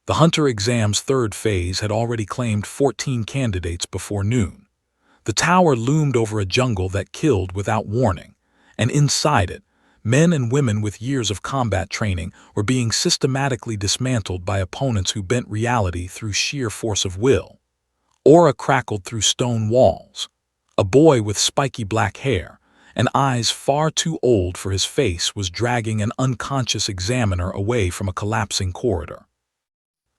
The Hunter exam's third phase had already claimed 14 candidates before noon. The tower loomed over a jungle that killed without warning, and inside it, men and women with years of combat training were being systematically dismantled by opponents who bent reality through sheer force of will. Aura crackled through stone walls. A boy with spiky black hair and eyes far too old for his face was dragging an unconscious examiner away from a collapsing corridor.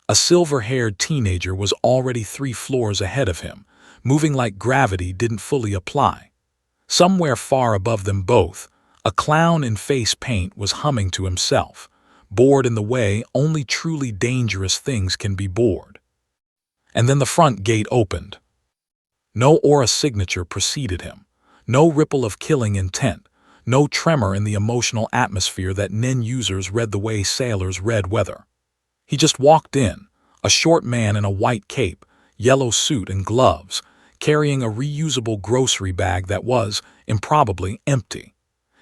A silver-haired teenager was already 3 floors ahead of him, moving like gravity didn't fully apply. Somewhere far above them both, a clown in face paint was humming to himself, bored in the way only truly dangerous things can be bored. And then the front gate opened. No aura signature preceded him, no ripple of killing intent, no tremor in the emotional atmosphere that Nen users read the way sailors read weather. He just walked in, a short man in a white cape, yellow suit and gloves, carrying a reusable grocery bag that was, improbably, empty.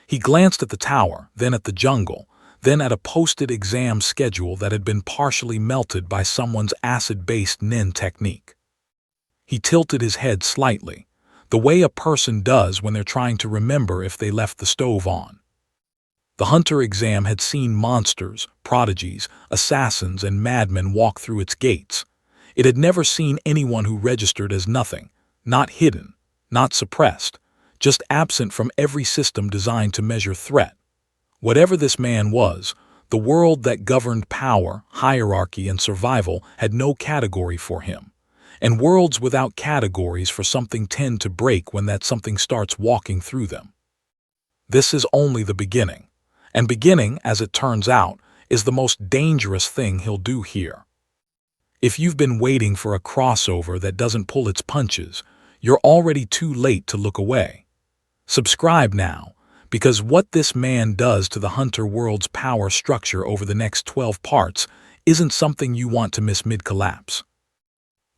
He glanced at the tower, then at the jungle, then at a posted exam schedule that had been partially melted by someone's acid-based Nen technique. He tilted his head slightly, the way a person does when they're trying to remember if they left the stove on. The Hunter exam had seen monsters, prodigies, assassins, and madmen walk through its gates. It had never seen anyone who registered as nothing, not hidden, not suppressed, just absent from every system designed to measure threat. Whatever this man was, the world that governed power, hierarchy, and survival had no category for him. And worlds without categories for something tend to break when that something starts walking through them. This is only the beginning. And beginning, as it turns out, is the most dangerous thing he'll do here. If you've been waiting for a crossover that doesn't pull its punches, you're already too late to look away. Subscribe now, because what this man does to the Hunter world's power structure over the next 12 parts isn't something you want to miss mid-collapse.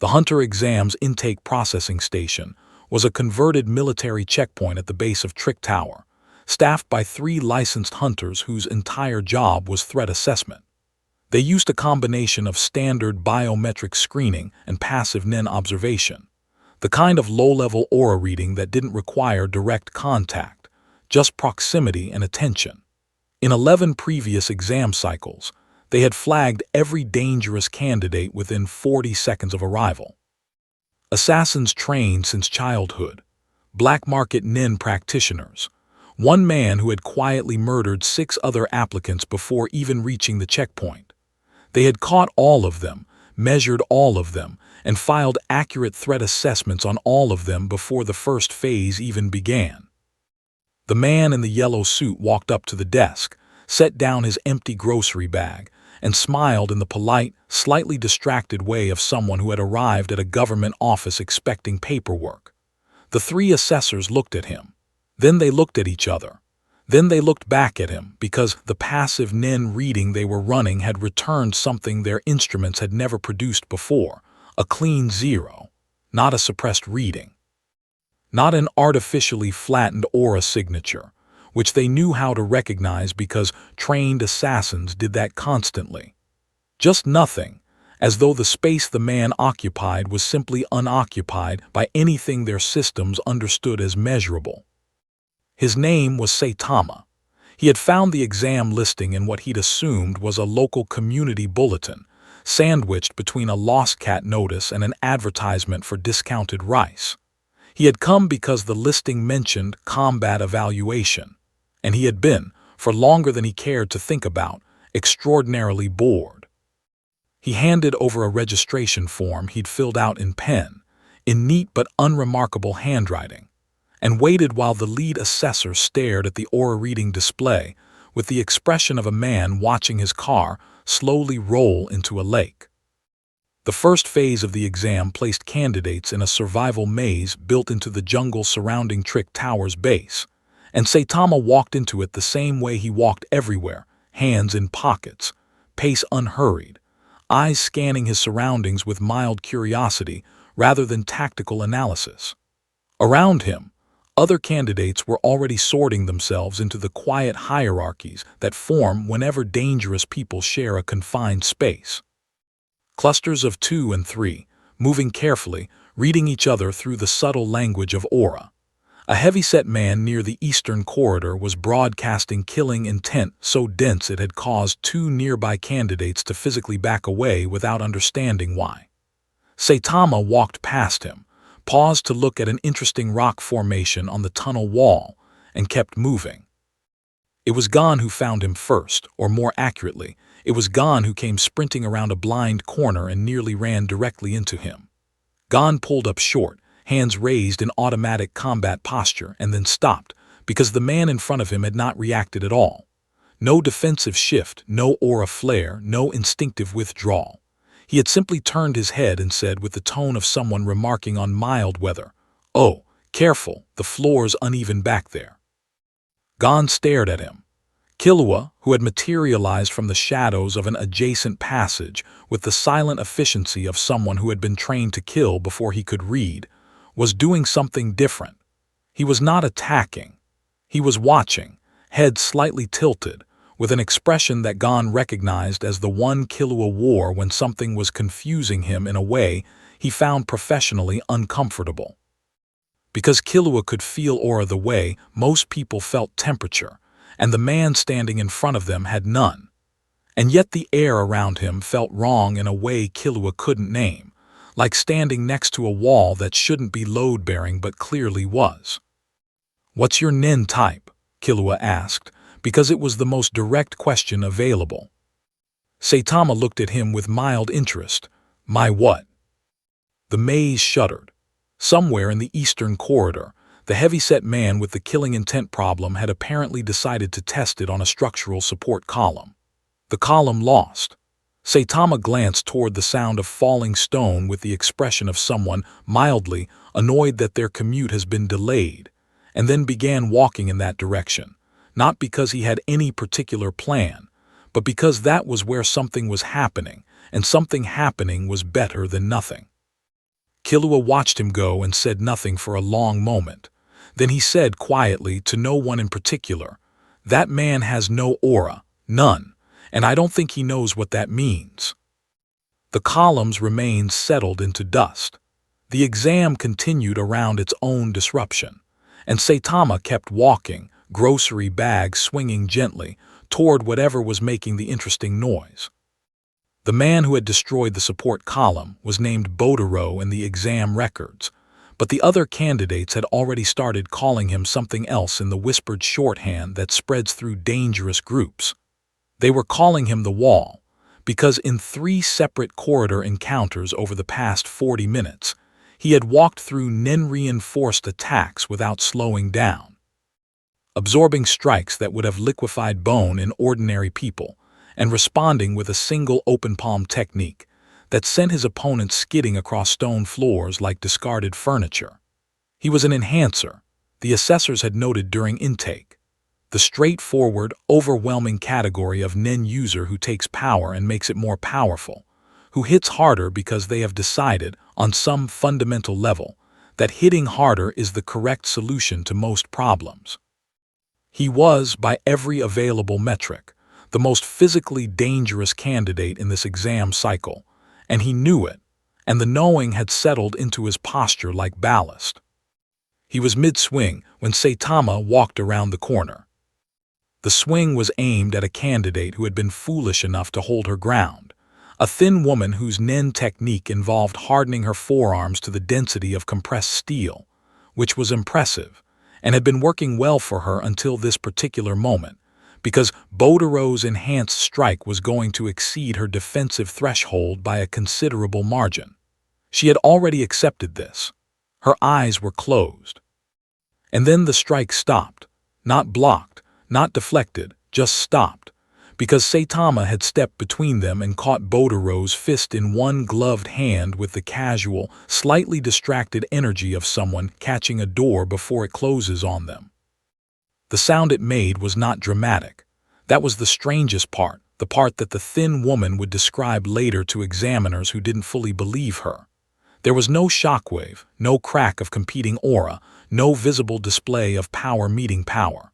The Hunter exam's intake processing station was a converted military checkpoint at the base of Trick Tower, staffed by 3 licensed hunters whose entire job was threat assessment. They used a combination of standard biometric screening and passive Nen observation, the kind of low-level aura reading that didn't require direct contact, just proximity and attention. In 11 previous exam cycles, they had flagged every dangerous candidate within 40 seconds of arrival. Assassins trained since childhood, black market Nen practitioners, one man who had quietly murdered 6 other applicants before even reaching the checkpoint. They had caught all of them, measured all of them, and filed accurate threat assessments on all of them before the first phase even began. The man in the yellow suit walked up to the desk, set down his empty grocery bag, and smiled in the polite, slightly distracted way of someone who had arrived at a government office expecting paperwork. The 3 assessors looked at him. Then they looked at each other. Then they looked back at him because the passive Nen reading they were running had returned something their instruments had never produced before, a clean 0, not a suppressed reading. Not an artificially flattened aura signature, which they knew how to recognize because trained assassins did that constantly. Just nothing, as though the space the man occupied was simply unoccupied by anything their systems understood as measurable. His name was Saitama. He had found the exam listing in what he'd assumed was a local community bulletin, sandwiched between a lost cat notice and an advertisement for discounted rice. He had come because the listing mentioned combat evaluation, and he had been, for longer than he cared to think about, extraordinarily bored. He handed over a registration form he'd filled out in pen, in neat but unremarkable handwriting, and waited while the lead assessor stared at the aura reading display with the expression of a man watching his car slowly roll into a lake. The first phase of the exam placed candidates in a survival maze built into the jungle surrounding Trick Tower's base, and Saitama walked into it the same way he walked everywhere, hands in pockets, pace unhurried, eyes scanning his surroundings with mild curiosity rather than tactical analysis. Around him, other candidates were already sorting themselves into the quiet hierarchies that form whenever dangerous people share a confined space. clusters of 2 and 3, moving carefully, reading each other through the subtle language of aura. A heavy-set man near the eastern corridor was broadcasting killing intent so dense it had caused 2 nearby candidates to physically back away without understanding why. Saitama walked past him, paused to look at an interesting rock formation on the tunnel wall, and kept moving. It was Gon who found him first, or more accurately, it was Gon who came sprinting around a blind corner and nearly ran directly into him. Gon pulled up short, hands raised in automatic combat posture, and then stopped, because the man in front of him had not reacted at all. No defensive shift, no aura flare, no instinctive withdrawal. He had simply turned his head and said with the tone of someone remarking on mild weather, "Oh, careful, the floor's uneven back there." Gon stared at him. Killua, who had materialized from the shadows of an adjacent passage with the silent efficiency of someone who had been trained to kill before he could read, was doing something different. He was not attacking. He was watching, head slightly tilted, with an expression that Gon recognized as the one Killua wore when something was confusing him in a way he found professionally uncomfortable. Because Killua could feel aura the way most people felt temperature, and the man standing in front of them had none. And yet the air around him felt wrong in a way Killua couldn't name, like standing next to a wall that shouldn't be load-bearing but clearly was. "What's your nin type?" Killua asked, because it was the most direct question available. Saitama looked at him with mild interest. "My what?" The maze shuddered. Somewhere in the eastern corridor, the heavy-set man with the killing intent problem had apparently decided to test it on a structural support column. The column lost. Saitama glanced toward the sound of falling stone with the expression of someone mildly annoyed that their commute has been delayed, and then began walking in that direction, not because he had any particular plan, but because that was where something was happening, and something happening was better than nothing. Killua watched him go and said nothing for a long moment. Then he said quietly to no one in particular, "That man has no aura, none, and I don't think he knows what that means." The columns remained settled into dust. The exam continued around its own disruption, and Saitama kept walking, grocery bag swinging gently, toward whatever was making the interesting noise. The man who had destroyed the support column was named Bodoro in the exam records, but the other candidates had already started calling him something else in the whispered shorthand that spreads through dangerous groups. They were calling him the Wall, because in 3 separate corridor encounters over the past 40 minutes, he had walked through nin-reinforced attacks without slowing down, absorbing strikes that would have liquefied bone in ordinary people, and responding with a single open palm technique that sent his opponents skidding across stone floors like discarded furniture. He was an enhancer, the assessors had noted during intake, the straightforward, overwhelming category of nin user who takes power and makes it more powerful, who hits harder because they have decided, on some fundamental level, that hitting harder is the correct solution to most problems. He was, by every available metric, the most physically dangerous candidate in this exam cycle, and he knew it, and the knowing had settled into his posture like ballast. He was mid-swing when Saitama walked around the corner. The swing was aimed at a candidate who had been foolish enough to hold her ground, a thin woman whose nin technique involved hardening her forearms to the density of compressed steel, which was impressive, and had been working well for her until this particular moment, because Bodoro's enhanced strike was going to exceed her defensive threshold by a considerable margin. She had already accepted this. Her eyes were closed. And then the strike stopped, not blocked, not deflected, just stopped, because Saitama had stepped between them and caught Bodoro's fist in one gloved hand with the casual, slightly distracted energy of someone catching a door before it closes on them. The sound it made was not dramatic. That was the strangest part, the part that the thin woman would describe later to examiners who didn't fully believe her. There was no shockwave, no crack of competing aura, no visible display of power meeting power.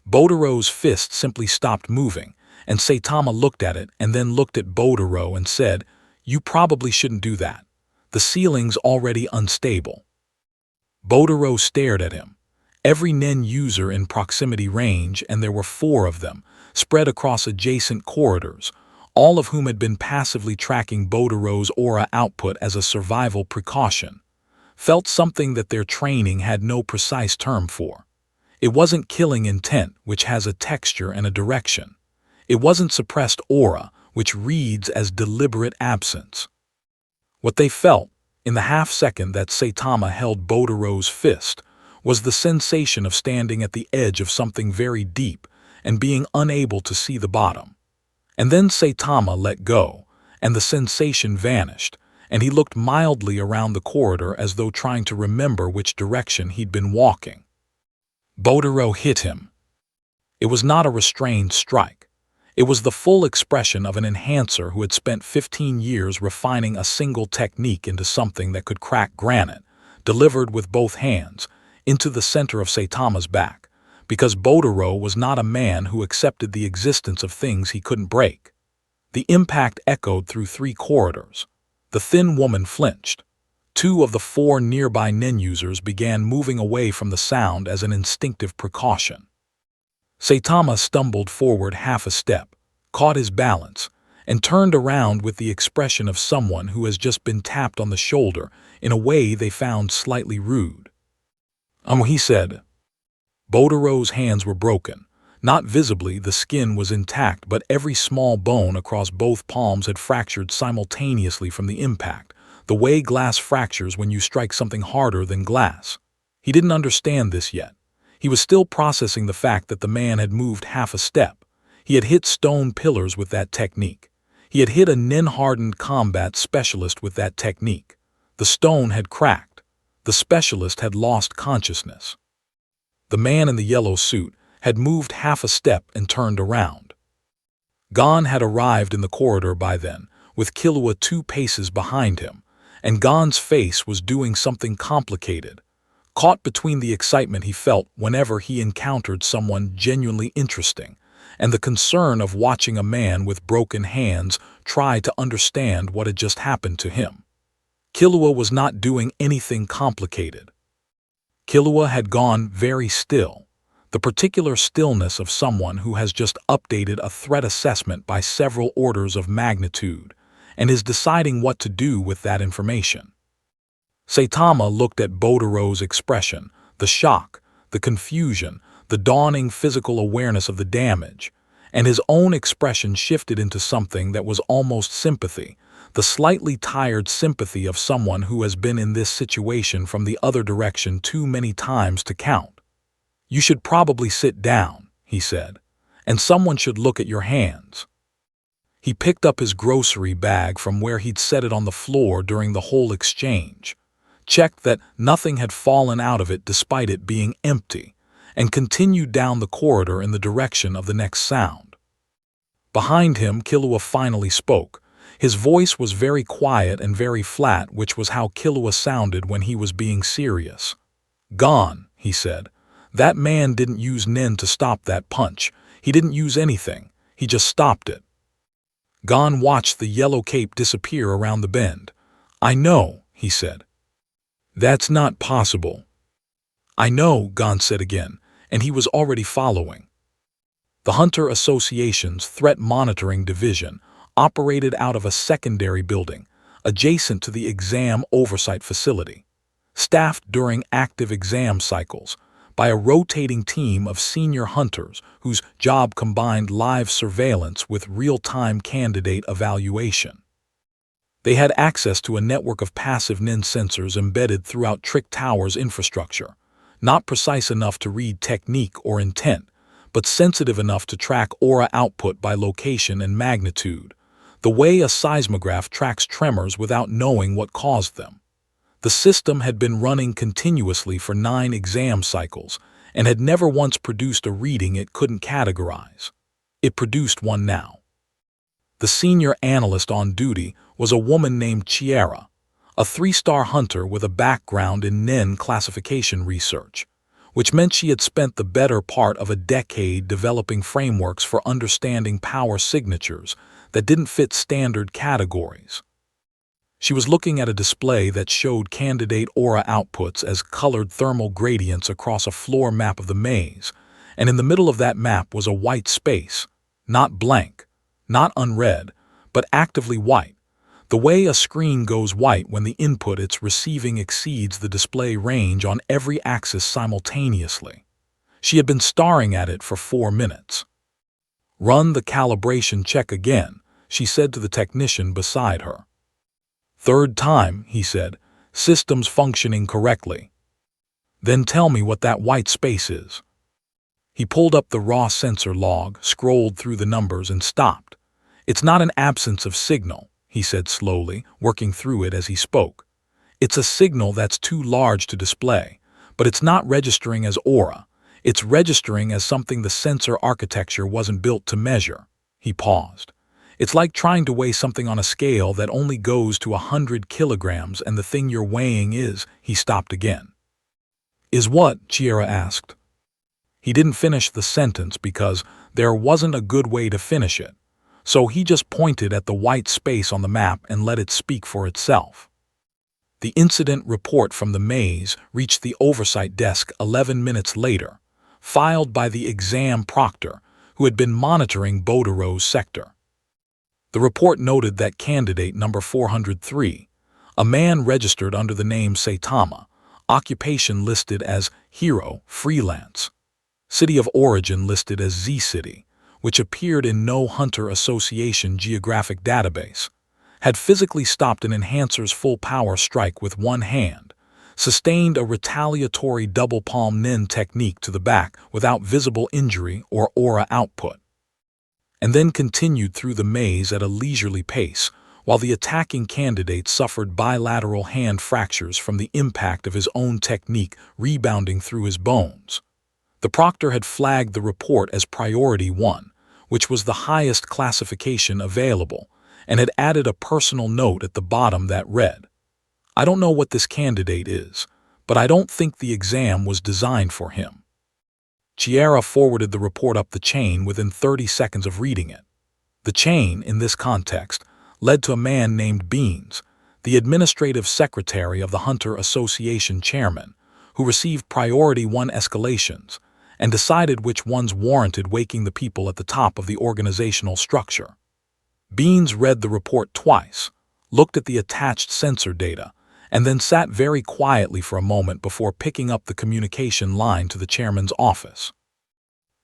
Bodoro's fist simply stopped moving, and Saitama looked at it and then looked at Bodoro and said, You probably shouldn't do that. The ceiling's already unstable. Botaro stared at him. Every Nen user in proximity range, and there were 4 of them, spread across adjacent corridors, all of whom had been passively tracking Botaro's aura output as a survival precaution, felt something that their training had no precise term for. It wasn't killing intent, which has a texture and a direction. It wasn't suppressed aura, which reads as deliberate absence. What they felt, in the half-second that Saitama held Botaro's fist, was the sensation of standing at the edge of something very deep and being unable to see the bottom. And then Saitama let go, and the sensation vanished, and he looked mildly around the corridor as though trying to remember which direction he'd been walking. Botaro hit him. It was not a restrained strike. It was the full expression of an enhancer who had spent 15 years refining a single technique into something that could crack granite, delivered with both hands, into the center of Saitama's back, because Botaro was not a man who accepted the existence of things he couldn't break. The impact echoed through 3 corridors. The thin woman flinched. 2 of the 4 nearby Nen users began moving away from the sound as an instinctive precaution. Saitama stumbled forward half a step, caught his balance, and turned around with the expression of someone who has just been tapped on the shoulder in a way they found slightly rude. He said. Botaro's hands were broken. Not visibly, the skin was intact, but every small bone across both palms had fractured simultaneously from the impact, the way glass fractures when you strike something harder than glass. He didn't understand this yet. He was still processing the fact that the man had moved half a step. He had hit stone pillars with that technique. He had hit a Nen-hardened combat specialist with that technique. The stone had cracked. The specialist had lost consciousness. The man in the yellow suit had moved half a step and turned around. Gon had arrived in the corridor by then, with Killua 2 paces behind him, and Gon's face was doing something complicated, caught between the excitement he felt whenever he encountered someone genuinely interesting, and the concern of watching a man with broken hands try to understand what had just happened to him. Killua was not doing anything complicated. Killua had gone very still, the particular stillness of someone who has just updated a threat assessment by several orders of magnitude and is deciding what to do with that information. Saitama looked at Botaro's expression, the shock, the confusion, the dawning physical awareness of the damage, and his own expression shifted into something that was almost sympathy, the slightly tired sympathy of someone who has been in this situation from the other direction too many times to count. "You should probably sit down," he said, "and someone should look at your hands." He picked up his grocery bag from where he'd set it on the floor during the whole exchange, checked that nothing had fallen out of it despite it being empty, and continued down the corridor in the direction of the next sound. Behind him, Killua finally spoke. His voice was very quiet and very flat, which was how Killua sounded when he was being serious. "Gon," he said, "that man didn't use Nen to stop that punch. He didn't use anything. He just stopped it." Gon watched the yellow cape disappear around the bend. "I know," he said. "That's not possible." "I know," Gon said again, and he was already following. The Hunter Association's Threat Monitoring Division operated out of a secondary building, adjacent to the exam oversight facility, staffed during active exam cycles by a rotating team of senior hunters whose job combined live surveillance with real-time candidate evaluation. They had access to a network of passive Nen sensors embedded throughout Trick Tower's infrastructure, not precise enough to read technique or intent, but sensitive enough to track aura output by location and magnitude, the way a seismograph tracks tremors without knowing what caused them. The system had been running continuously for 9 exam cycles and had never once produced a reading it couldn't categorize. It produced one now. The senior analyst on duty was a woman named Chimera, a 3-star hunter with a background in Nen classification research, which meant she had spent the better part of a decade developing frameworks for understanding power signatures that didn't fit standard categories. She was looking at a display that showed candidate aura outputs as colored thermal gradients across a floor map of the maze, and in the middle of that map was a white space, not blank, not unread, but actively white, the way a screen goes white when the input it's receiving exceeds the display range on every axis simultaneously. She had been staring at it for 4 minutes. "Run the calibration check again," she said to the technician beside her. "Third time," he said, "systems functioning correctly." "Then tell me what that white space is." He pulled up the raw sensor log, scrolled through the numbers, and stopped. "It's not an absence of signal," he said slowly, working through it as he spoke. "It's a signal that's too large to display, but it's not registering as aura. It's registering as something the sensor architecture wasn't built to measure." He paused. "It's like trying to weigh something on a scale that only goes to 100 kilograms and the thing you're weighing is—" He stopped again. "Is what?" Chimera asked. He didn't finish the sentence because there wasn't a good way to finish it, so he just pointed at the white space on the map and let it speak for itself. The incident report from the maze reached the oversight desk 11 minutes later, filed by the exam proctor who had been monitoring Bodero's sector. The report noted that candidate number 403, a man registered under the name Saitama, occupation listed as hero, freelance, city of origin listed as Z-City, which appeared in no Hunter Association geographic database, had physically stopped an enhancer's full power strike with one hand, sustained a retaliatory double palm nin technique to the back without visible injury or aura output, and then continued through the maze at a leisurely pace while the attacking candidate suffered bilateral hand fractures from the impact of his own technique rebounding through his bones. The proctor had flagged the report as Priority 1, which was the highest classification available, and had added a personal note at the bottom that read, "I don't know what this candidate is, but I don't think the exam was designed for him." Chimera forwarded the report up the chain within 30 seconds of reading it. The chain, in this context, led to a man named Beans, the administrative secretary of the Hunter Association chairman, who received Priority 1 escalations and decided which ones warranted waking the people at the top of the organizational structure. Beans read the report twice, looked at the attached sensor data, and then sat very quietly for a moment before picking up the communication line to the chairman's office.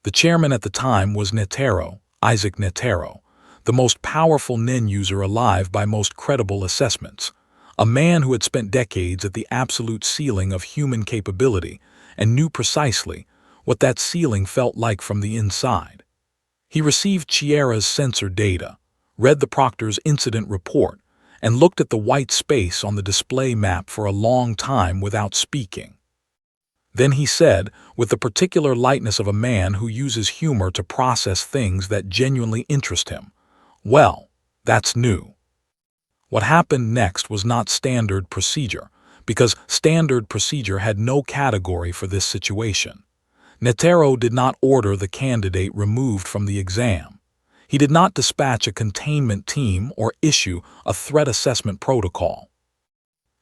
The chairman at the time was Netero, Isaac Netero, the most powerful nin user alive by most credible assessments, a man who had spent decades at the absolute ceiling of human capability and knew precisely what that ceiling felt like from the inside. He received Chimera's sensor data, read the proctor's incident report, and looked at the white space on the display map for a long time without speaking. Then he said, with the particular lightness of a man who uses humor to process things that genuinely interest him, "Well, that's new." What happened next was not standard procedure, because standard procedure had no category for this situation. Netero did not order the candidate removed from the exam. He did not dispatch a containment team or issue a threat assessment protocol.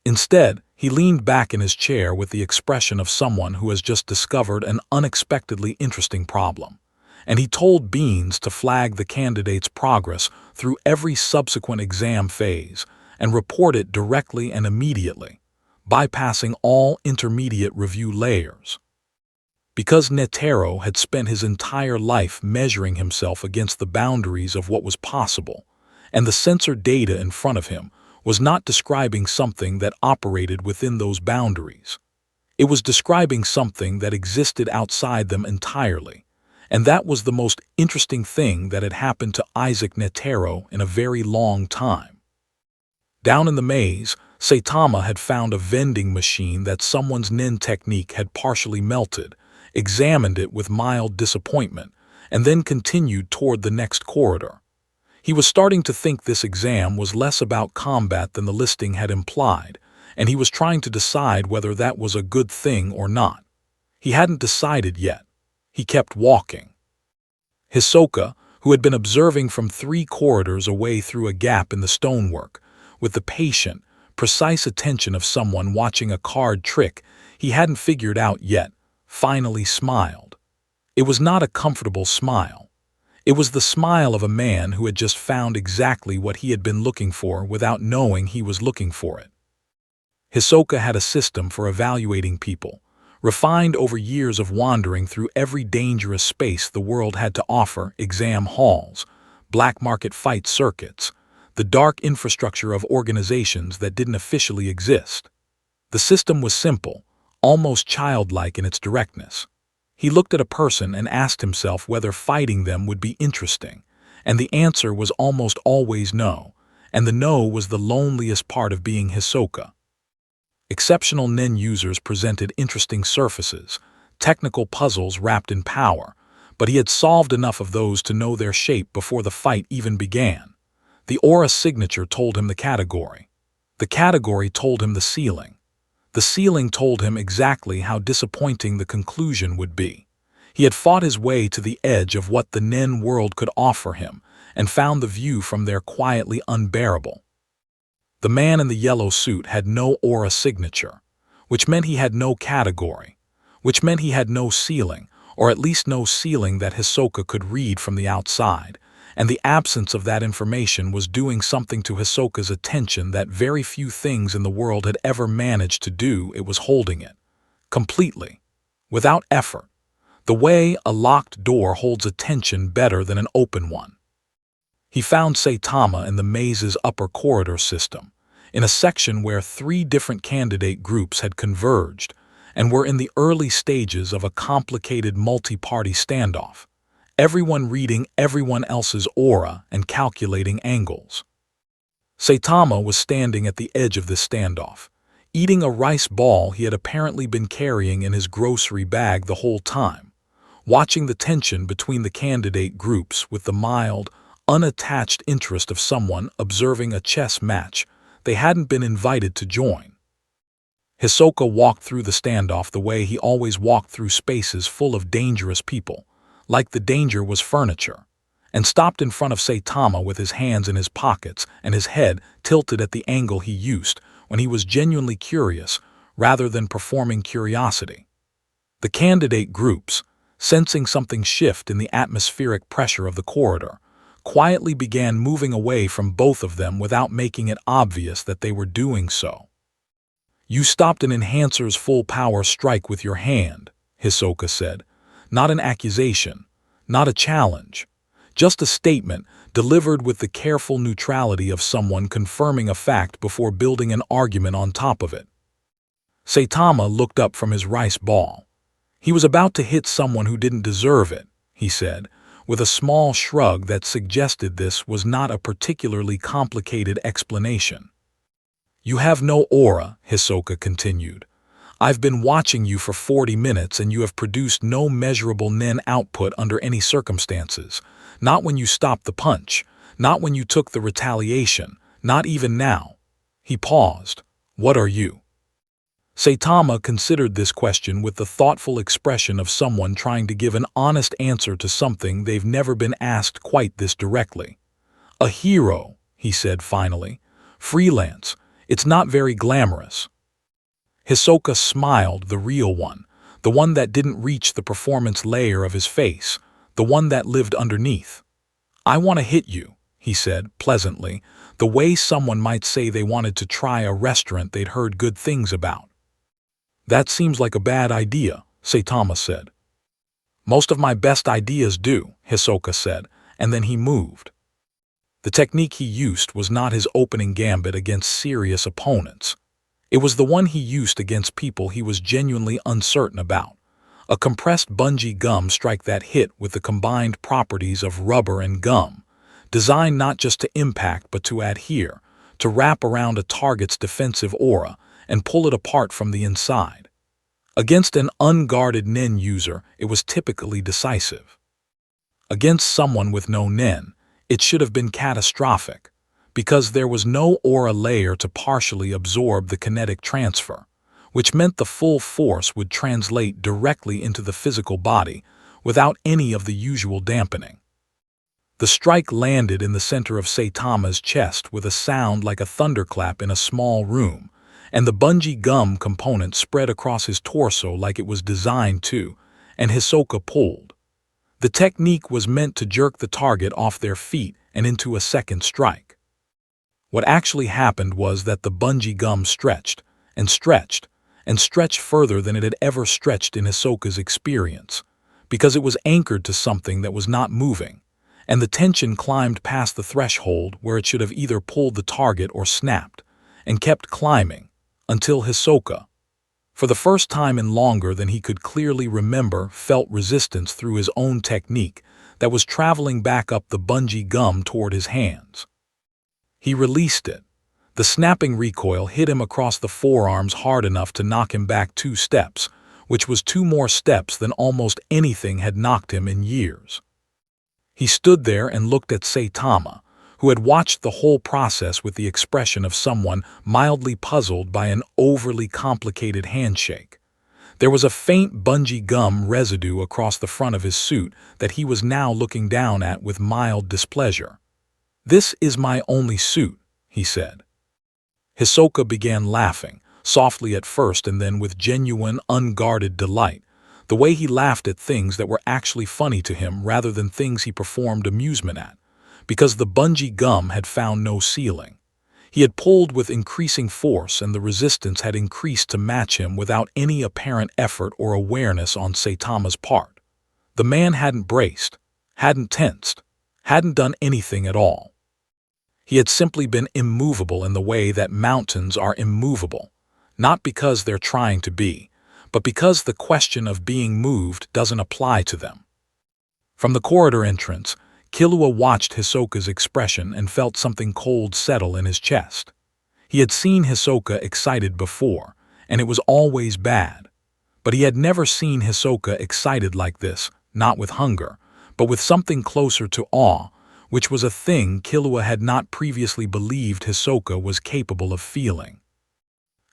Instead, he leaned back in his chair with the expression of someone who has just discovered an unexpectedly interesting problem, and he told Beans to flag the candidate's progress through every subsequent exam phase and report it directly and immediately, bypassing all intermediate review layers. Because Netero had spent his entire life measuring himself against the boundaries of what was possible, and the sensor data in front of him was not describing something that operated within those boundaries. It was describing something that existed outside them entirely, and that was the most interesting thing that had happened to Isaac Netero in a very long time. Down in the maze, Saitama had found a vending machine that someone's nin technique had partially melted, examined it with mild disappointment, and then continued toward the next corridor. He was starting to think this exam was less about combat than the listing had implied, and he was trying to decide whether that was a good thing or not. He hadn't decided yet. He kept walking. Hisoka, who had been observing from 3 corridors away through a gap in the stonework, with the patient, precise attention of someone watching a card trick he hadn't figured out yet, finally smiled. It was not a comfortable smile. It was the smile of a man who had just found exactly what he had been looking for without knowing he was looking for it. Hisoka had a system for evaluating people, refined over years of wandering through every dangerous space the world had to offer: exam halls, black market fight circuits, the dark infrastructure of organizations that didn't officially exist. The system was simple, almost childlike in its directness. He looked at a person and asked himself whether fighting them would be interesting, and the answer was almost always no, and the no was the loneliest part of being Hisoka. Exceptional nen users presented interesting surfaces, technical puzzles wrapped in power, but he had solved enough of those to know their shape before the fight even began. The aura signature told him the category. The category told him the ceiling. The ceiling told him exactly how disappointing the conclusion would be. He had fought his way to the edge of what the nen world could offer him and found the view from there quietly unbearable. The man in the yellow suit had no aura signature, which meant he had no category, which meant he had no ceiling, or at least no ceiling that Hisoka could read from the outside, and the absence of that information was doing something to Hisoka's attention that very few things in the world had ever managed to do. It was holding it, completely, without effort, the way a locked door holds attention better than an open one. He found Saitama in the maze's upper corridor system, in a section where 3 different candidate groups had converged and were in the early stages of a complicated multi-party standoff, everyone reading everyone else's aura and calculating angles. Saitama was standing at the edge of this standoff, eating a rice ball he had apparently been carrying in his grocery bag the whole time, watching the tension between the candidate groups with the mild, unattached interest of someone observing a chess match they hadn't been invited to join. Hisoka walked through the standoff the way he always walked through spaces full of dangerous people, like the danger was furniture, and stopped in front of Saitama with his hands in his pockets and his head tilted at the angle he used when he was genuinely curious rather than performing curiosity. The candidate groups, sensing something shift in the atmospheric pressure of the corridor, quietly began moving away from both of them without making it obvious that they were doing so. "You stopped an enhancer's full power strike with your hand," Hisoka said. "Not an accusation, not a challenge, just a statement delivered with the careful neutrality of someone confirming a fact before building an argument on top of it." Saitama looked up from his rice ball. He was about to hit someone who didn't deserve it, he said, with a small shrug that suggested this was not a particularly complicated explanation. "You have no aura," Hisoka continued. "I've been watching you for 40 minutes and you have produced no measurable nen output under any circumstances. Not when you stopped the punch, not when you took the retaliation, not even now." He paused. "What are you?" Saitama considered this question with the thoughtful expression of someone trying to give an honest answer to something they've never been asked quite this directly. "A hero," he said finally. "Freelance. It's not very glamorous." Hisoka smiled, the real one, the one that didn't reach the performance layer of his face, the one that lived underneath. "I want to hit you," he said pleasantly, the way someone might say they wanted to try a restaurant they'd heard good things about. "That seems like a bad idea," Saitama said. "Most of my best ideas do," Hisoka said, and then he moved. The technique he used was not his opening gambit against serious opponents. It was the one he used against people he was genuinely uncertain about. A compressed bungee gum strike that hit with the combined properties of rubber and gum, designed not just to impact but to adhere, to wrap around a target's defensive aura and pull it apart from the inside. Against an unguarded nen user, it was typically decisive. Against someone with no nen, it should have been catastrophic, because there was no aura layer to partially absorb the kinetic transfer, which meant the full force would translate directly into the physical body without any of the usual dampening. The strike landed in the center of Saitama's chest with a sound like a thunderclap in a small room, and the bungee gum component spread across his torso like it was designed to, and Hisoka pulled. The technique was meant to jerk the target off their feet and into a second strike. What actually happened was that the bungee gum stretched, and stretched, and stretched further than it had ever stretched in Hisoka's experience, because it was anchored to something that was not moving, and the tension climbed past the threshold where it should have either pulled the target or snapped, and kept climbing, until Hisoka, for the first time in longer than he could clearly remember, felt resistance through his own technique that was traveling back up the bungee gum toward his hands. He released it. The snapping recoil hit him across the forearms hard enough to knock him back 2 steps, which was 2 more steps than almost anything had knocked him in years. He stood there and looked at Saitama, who had watched the whole process with the expression of someone mildly puzzled by an overly complicated handshake. There was a faint bungee gum residue across the front of his suit that he was now looking down at with mild displeasure. "This is my only suit," he said. Hisoka began laughing, softly at first and then with genuine, unguarded delight, the way he laughed at things that were actually funny to him rather than things he performed amusement at, because the bungee gum had found no ceiling. He had pulled with increasing force and the resistance had increased to match him without any apparent effort or awareness on Saitama's part. The man hadn't braced, hadn't tensed, hadn't done anything at all. He had simply been immovable in the way that mountains are immovable, not because they're trying to be, but because the question of being moved doesn't apply to them. From the corridor entrance, Killua watched Hisoka's expression and felt something cold settle in his chest. He had seen Hisoka excited before, and it was always bad. But he had never seen Hisoka excited like this, not with hunger, but with something closer to awe, which was a thing Killua had not previously believed Hisoka was capable of feeling.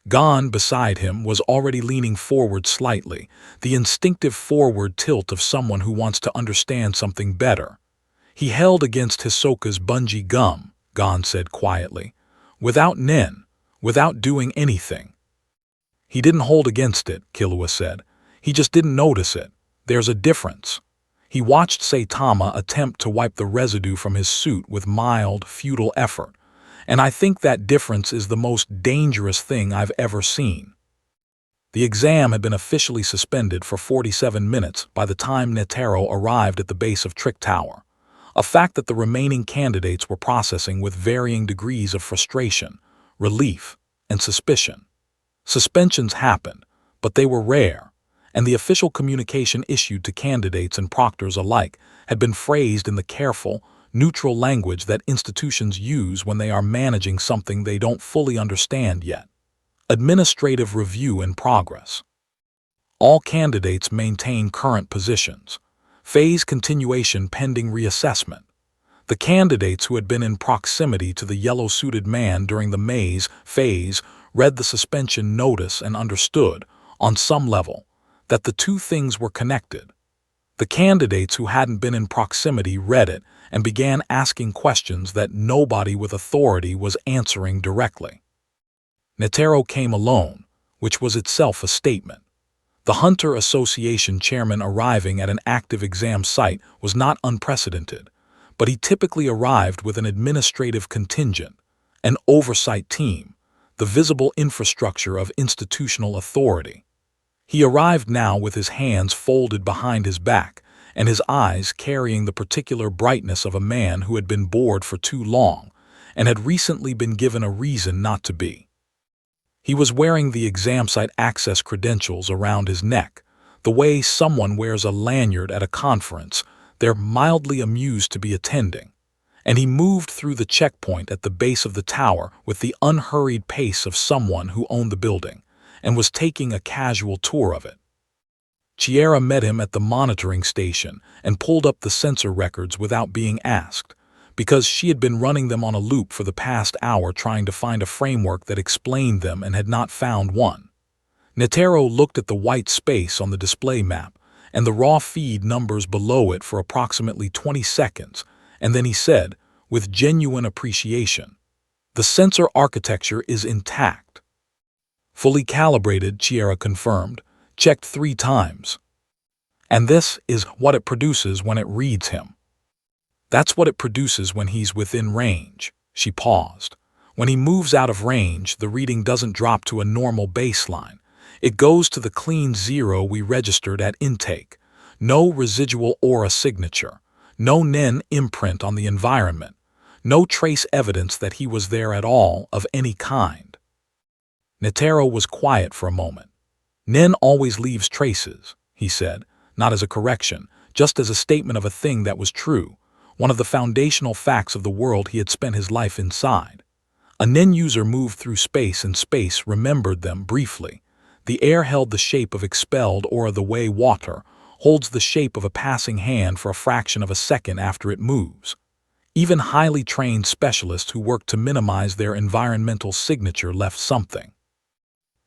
Gon, beside him, was already leaning forward slightly, the instinctive forward tilt of someone who wants to understand something better. "He held against Hisoka's bungee gum," Gon said quietly, "without Nen, without doing anything." "He didn't hold against it," Killua said. "He just didn't notice it. There's a difference." He watched Saitama attempt to wipe the residue from his suit with mild, futile effort, and I think that difference is the most dangerous thing I've ever seen. The exam had been officially suspended for 47 minutes by the time Netero arrived at the base of Trick Tower, a fact that the remaining candidates were processing with varying degrees of frustration, relief, and suspicion. Suspensions happened, but they were rare, and the official communication issued to candidates and proctors alike had been phrased in the careful, neutral language that institutions use when they are managing something they don't fully understand yet. Administrative review in progress. All candidates maintain current positions. Phase continuation pending reassessment. The candidates who had been in proximity to the yellow-suited man during the maze phase read the suspension notice and understood, on some level, that the two things were connected. The candidates who hadn't been in proximity read it and began asking questions that nobody with authority was answering directly. Netero came alone, which was itself a statement. The Hunter Association chairman arriving at an active exam site was not unprecedented, but he typically arrived with an administrative contingent, an oversight team, the visible infrastructure of institutional authority. He arrived now with his hands folded behind his back and his eyes carrying the particular brightness of a man who had been bored for too long and had recently been given a reason not to be. He was wearing the exam site access credentials around his neck, the way someone wears a lanyard at a conference they're mildly amused to be attending, and he moved through the checkpoint at the base of the tower with the unhurried pace of someone who owned the building and was taking a casual tour of it. Chimera met him at the monitoring station and pulled up the sensor records without being asked, because she had been running them on a loop for the past hour trying to find a framework that explained them and had not found one. Netero looked at the white space on the display map and the raw feed numbers below it for approximately 20 seconds and then he said, with genuine appreciation, "The sensor architecture is intact." "Fully calibrated," Chimera confirmed, "checked 3 times. And this is what it produces when it reads him." "That's what it produces when he's within range." She paused. "When he moves out of range, the reading doesn't drop to a normal baseline. It goes to the clean 0 we registered at intake. No residual aura signature. No Nen imprint on the environment. No trace evidence that he was there at all of any kind." Netero was quiet for a moment. "Nen always leaves traces," he said, not as a correction, just as a statement of a thing that was true, one of the foundational facts of the world he had spent his life inside. A Nen user moved through space, and space remembered them briefly. The air held the shape of expelled aura the way water holds the shape of a passing hand for a fraction of a second after it moves. Even highly trained specialists who worked to minimize their environmental signature left something.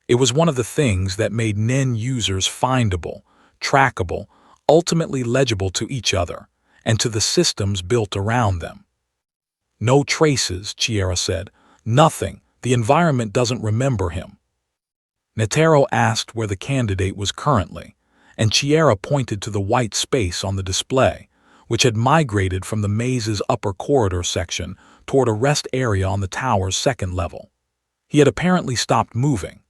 It was one of the things that made Nen users findable, trackable, ultimately legible to each other, and to the systems built around them. "No traces," Chimera said. "Nothing. The environment doesn't remember him." Netero asked where the candidate was currently, and Chimera pointed to the white space on the display, which had migrated from the maze's upper corridor section toward a rest area on the tower's 2nd level. He had apparently stopped moving.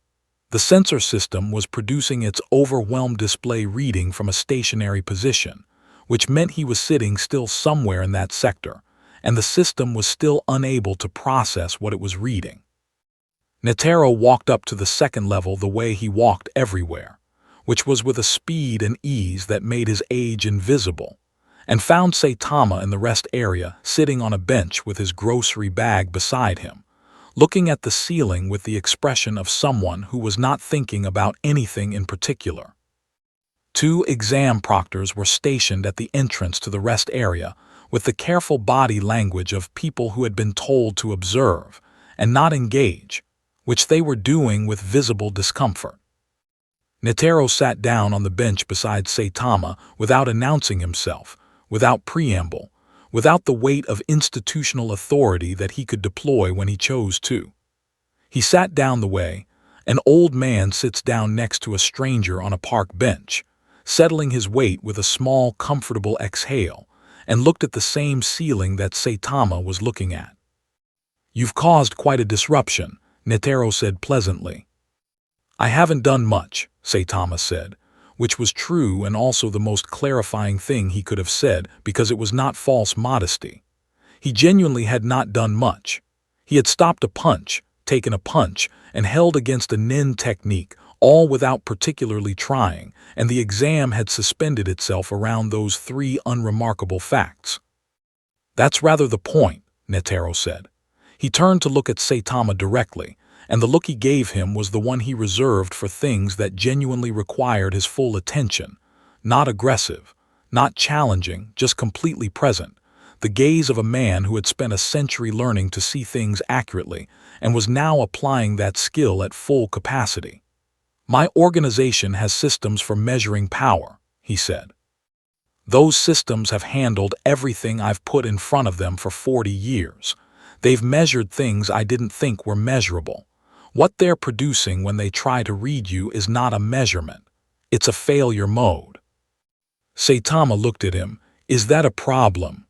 The sensor system was producing its overwhelmed display reading from a stationary position, which meant he was sitting still somewhere in that sector, and the system was still unable to process what it was reading. Netero walked up to the 2nd level the way he walked everywhere, which was with a speed and ease that made his age invisible, and found Saitama in the rest area sitting on a bench with his grocery bag beside him, looking at the ceiling with the expression of someone who was not thinking about anything in particular. 2 exam proctors were stationed at the entrance to the rest area with the careful body language of people who had been told to observe and not engage, which they were doing with visible discomfort. Netero sat down on the bench beside Saitama without announcing himself, without preamble, without the weight of institutional authority that he could deploy when he chose to. He sat down the way an old man sits down next to a stranger on a park bench, settling his weight with a small, comfortable exhale, and looked at the same ceiling that Saitama was looking at. "You've caused quite a disruption," Netero said pleasantly. "I haven't done much," Saitama said, which was true and also the most clarifying thing he could have said because it was not false modesty. He genuinely had not done much. He had stopped a punch, taken a punch, and held against a Nen technique, all without particularly trying, and the exam had suspended itself around those 3 unremarkable facts. "That's rather the point," Netero said. He turned to look at Saitama directly, and the look he gave him was the one he reserved for things that genuinely required his full attention. Not aggressive, not challenging, just completely present. The gaze of a man who had spent a century learning to see things accurately and was now applying that skill at full capacity. "My organization has systems for measuring power," he said. "Those systems have handled everything I've put in front of them for 40 years. They've measured things I didn't think were measurable. What they're producing when they try to read you is not a measurement. It's a failure mode." Saitama looked at him. "Is that a problem?"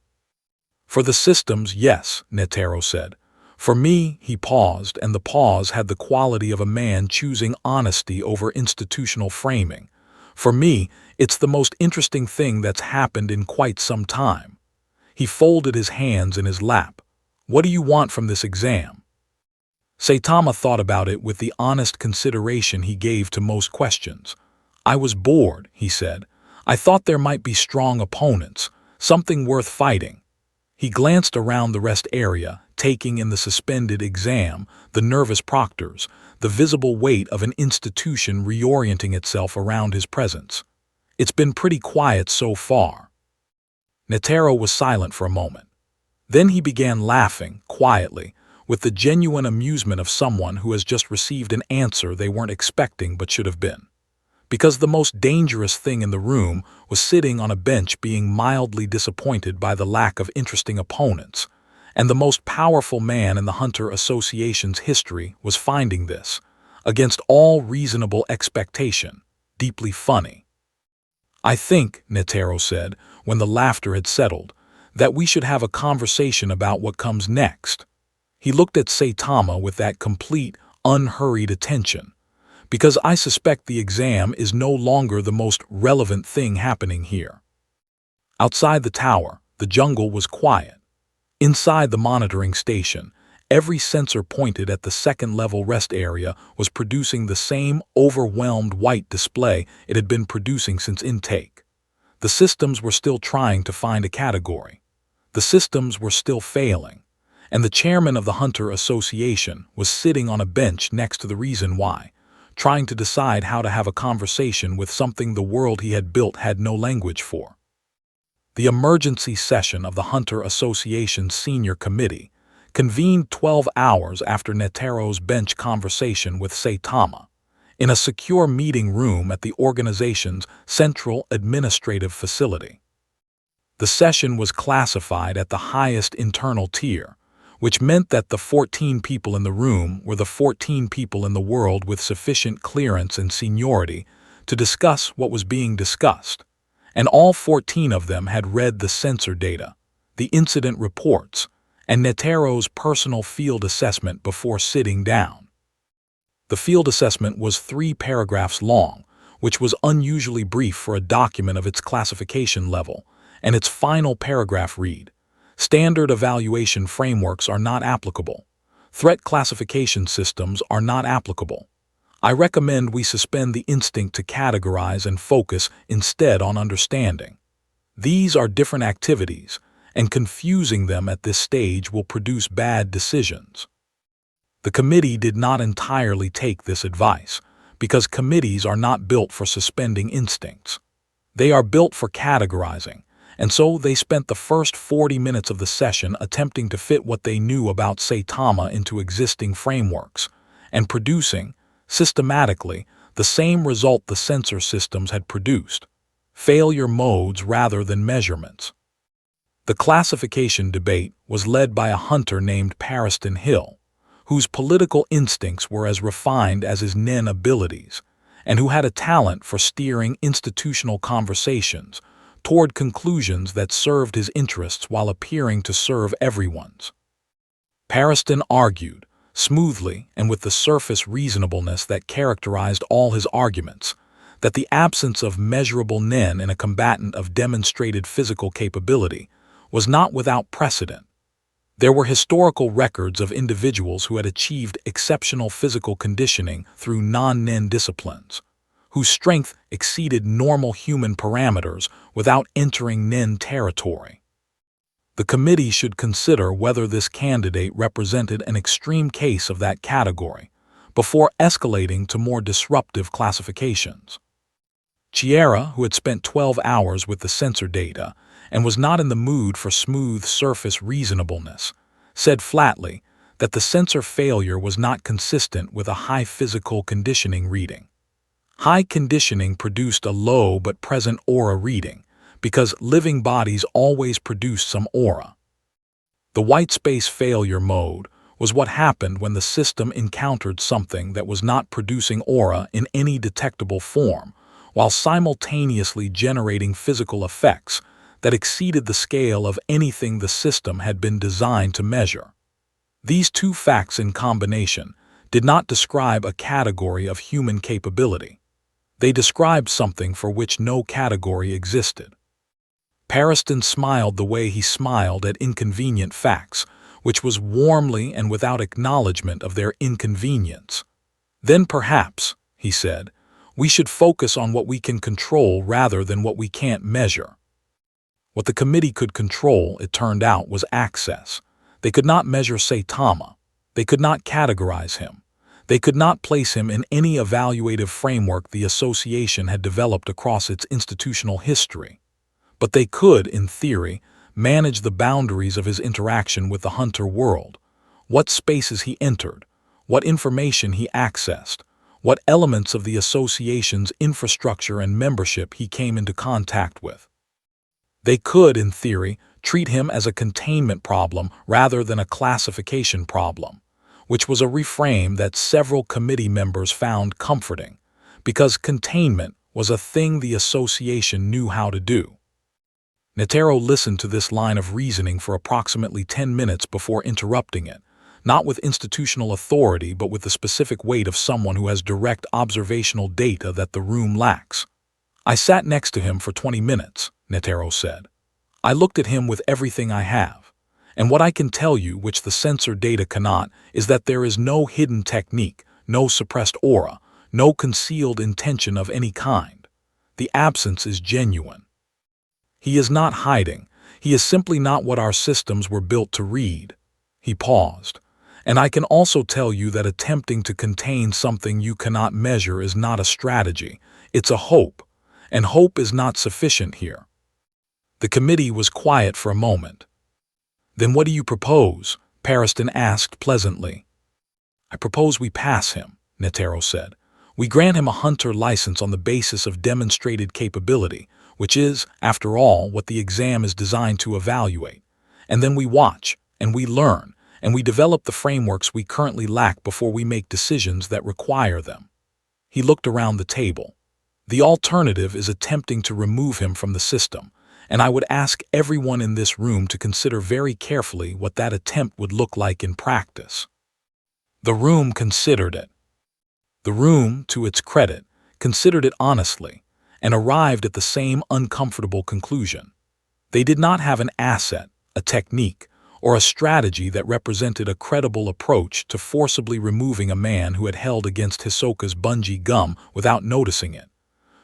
"For the systems, yes," Netero said. "For me," he paused, and the pause had the quality of a man choosing honesty over institutional framing. "For me, it's the most interesting thing that's happened in quite some time." He folded his hands in his lap. "What do you want from this exam?" Saitama thought about it with the honest consideration he gave to most questions. "I was bored," he said. "I thought there might be strong opponents, something worth fighting." He glanced around the rest area, taking in the suspended exam, the nervous proctors, the visible weight of an institution reorienting itself around his presence. "It's been pretty quiet so far." Netero was silent for a moment. Then he began laughing, quietly, with the genuine amusement of someone who has just received an answer they weren't expecting but should have been. because the most dangerous thing in the room was sitting on a bench being mildly disappointed by the lack of interesting opponents, and the most powerful man in the Hunter Association's history was finding this, against all reasonable expectation, deeply funny. "I think," Netero said, when the laughter had settled, "that we should have a conversation about what comes next." He looked at Saitama with that complete, unhurried attention, "because I suspect the exam is no longer the most relevant thing happening here." Outside the tower, the jungle was quiet. Inside the monitoring station, every sensor pointed at the second-level rest area was producing the same overwhelmed white display it had been producing since intake. The systems were still trying to find a category. The systems were still failing, and the chairman of the Hunter Association was sitting on a bench next to the reason why, trying to decide how to have a conversation with something the world he had built had no language for. The emergency session of the Hunter Association's senior committee convened 12 hours after Netero's bench conversation with Saitama, in a secure meeting room at the organization's central administrative facility. The session was classified at the highest internal tier, which meant that the 14 people in the room were the 14 people in the world with sufficient clearance and seniority to discuss what was being discussed, and all 14 of them had read the sensor data, the incident reports, and Netero's personal field assessment before sitting down. The field assessment was 3 paragraphs long, which was unusually brief for a document of its classification level, and its final paragraph read, "Standard evaluation frameworks are not applicable. Threat classification systems are not applicable. I recommend we suspend the instinct to categorize and focus instead on understanding. These are different activities, and confusing them at this stage will produce bad decisions." The committee did not entirely take this advice, because committees are not built for suspending instincts. They are built for categorizing, and so they spent the first 40 minutes of the session attempting to fit what they knew about Saitama into existing frameworks, and producing, systematically, the same result the sensor systems had produced: failure modes rather than measurements. The classification debate was led by a hunter named Pariston Hill, whose political instincts were as refined as his nen abilities, and who had a talent for steering institutional conversations toward conclusions that served his interests while appearing to serve everyone's. Pariston argued, smoothly and with the surface reasonableness that characterized all his arguments, that the absence of measurable nen in a combatant of demonstrated physical capability was not without precedent. There were historical records of individuals who had achieved exceptional physical conditioning through non-nen disciplines, whose strength exceeded normal human parameters without entering nen territory. The committee should consider whether this candidate represented an extreme case of that category before escalating to more disruptive classifications. Chimera, who had spent 12 hours with the sensor data and was not in the mood for smooth surface reasonableness, said flatly that the sensor failure was not consistent with a high physical conditioning reading. High conditioning produced a low but present aura reading, because living bodies always produce some aura. The white space failure mode was what happened when the system encountered something that was not producing aura in any detectable form, while simultaneously generating physical effects that exceeded the scale of anything the system had been designed to measure. These two facts in combination did not describe a category of human capability. They described something for which no category existed. Pariston smiled the way he smiled at inconvenient facts, which was warmly and without acknowledgement of their inconvenience. "Then perhaps," he said, "we should focus on what we can control rather than what we can't measure." What the committee could control, it turned out, was access. They could not measure Saitama. They could not categorize him. They could not place him in any evaluative framework the association had developed across its institutional history. But they could, in theory, manage the boundaries of his interaction with the hunter world, what spaces he entered, what information he accessed, what elements of the association's infrastructure and membership he came into contact with. They could, in theory, treat him as a containment problem rather than a classification problem, which was a reframe that several committee members found comforting, because containment was a thing the association knew how to do. Netero listened to this line of reasoning for approximately 10 minutes before interrupting it, not with institutional authority but with the specific weight of someone who has direct observational data that the room lacks. I sat next to him for 20 minutes, Netero said. I looked at him with everything I have, and what I can tell you, which the sensor data cannot, is that there is no hidden technique, no suppressed aura, no concealed intention of any kind. The absence is genuine. He is not hiding. He is simply not what our systems were built to read. He paused. And I can also tell you that attempting to contain something you cannot measure is not a strategy. It's a hope. And hope is not sufficient here. The committee was quiet for a moment. Then what do you propose? Pariston asked pleasantly. I propose we pass him, Netero said. We grant him a hunter license on the basis of demonstrated capability, which is, after all, what the exam is designed to evaluate. And then we watch, and we learn, and we develop the frameworks we currently lack before we make decisions that require them. He looked around the table. The alternative is attempting to remove him from the system, and I would ask everyone in this room to consider very carefully what that attempt would look like in practice. The room considered it. The room, to its credit, considered it honestly, and arrived at the same uncomfortable conclusion. They did not have an asset, a technique, or a strategy that represented a credible approach to forcibly removing a man who had held against Hisoka's bungee gum without noticing it,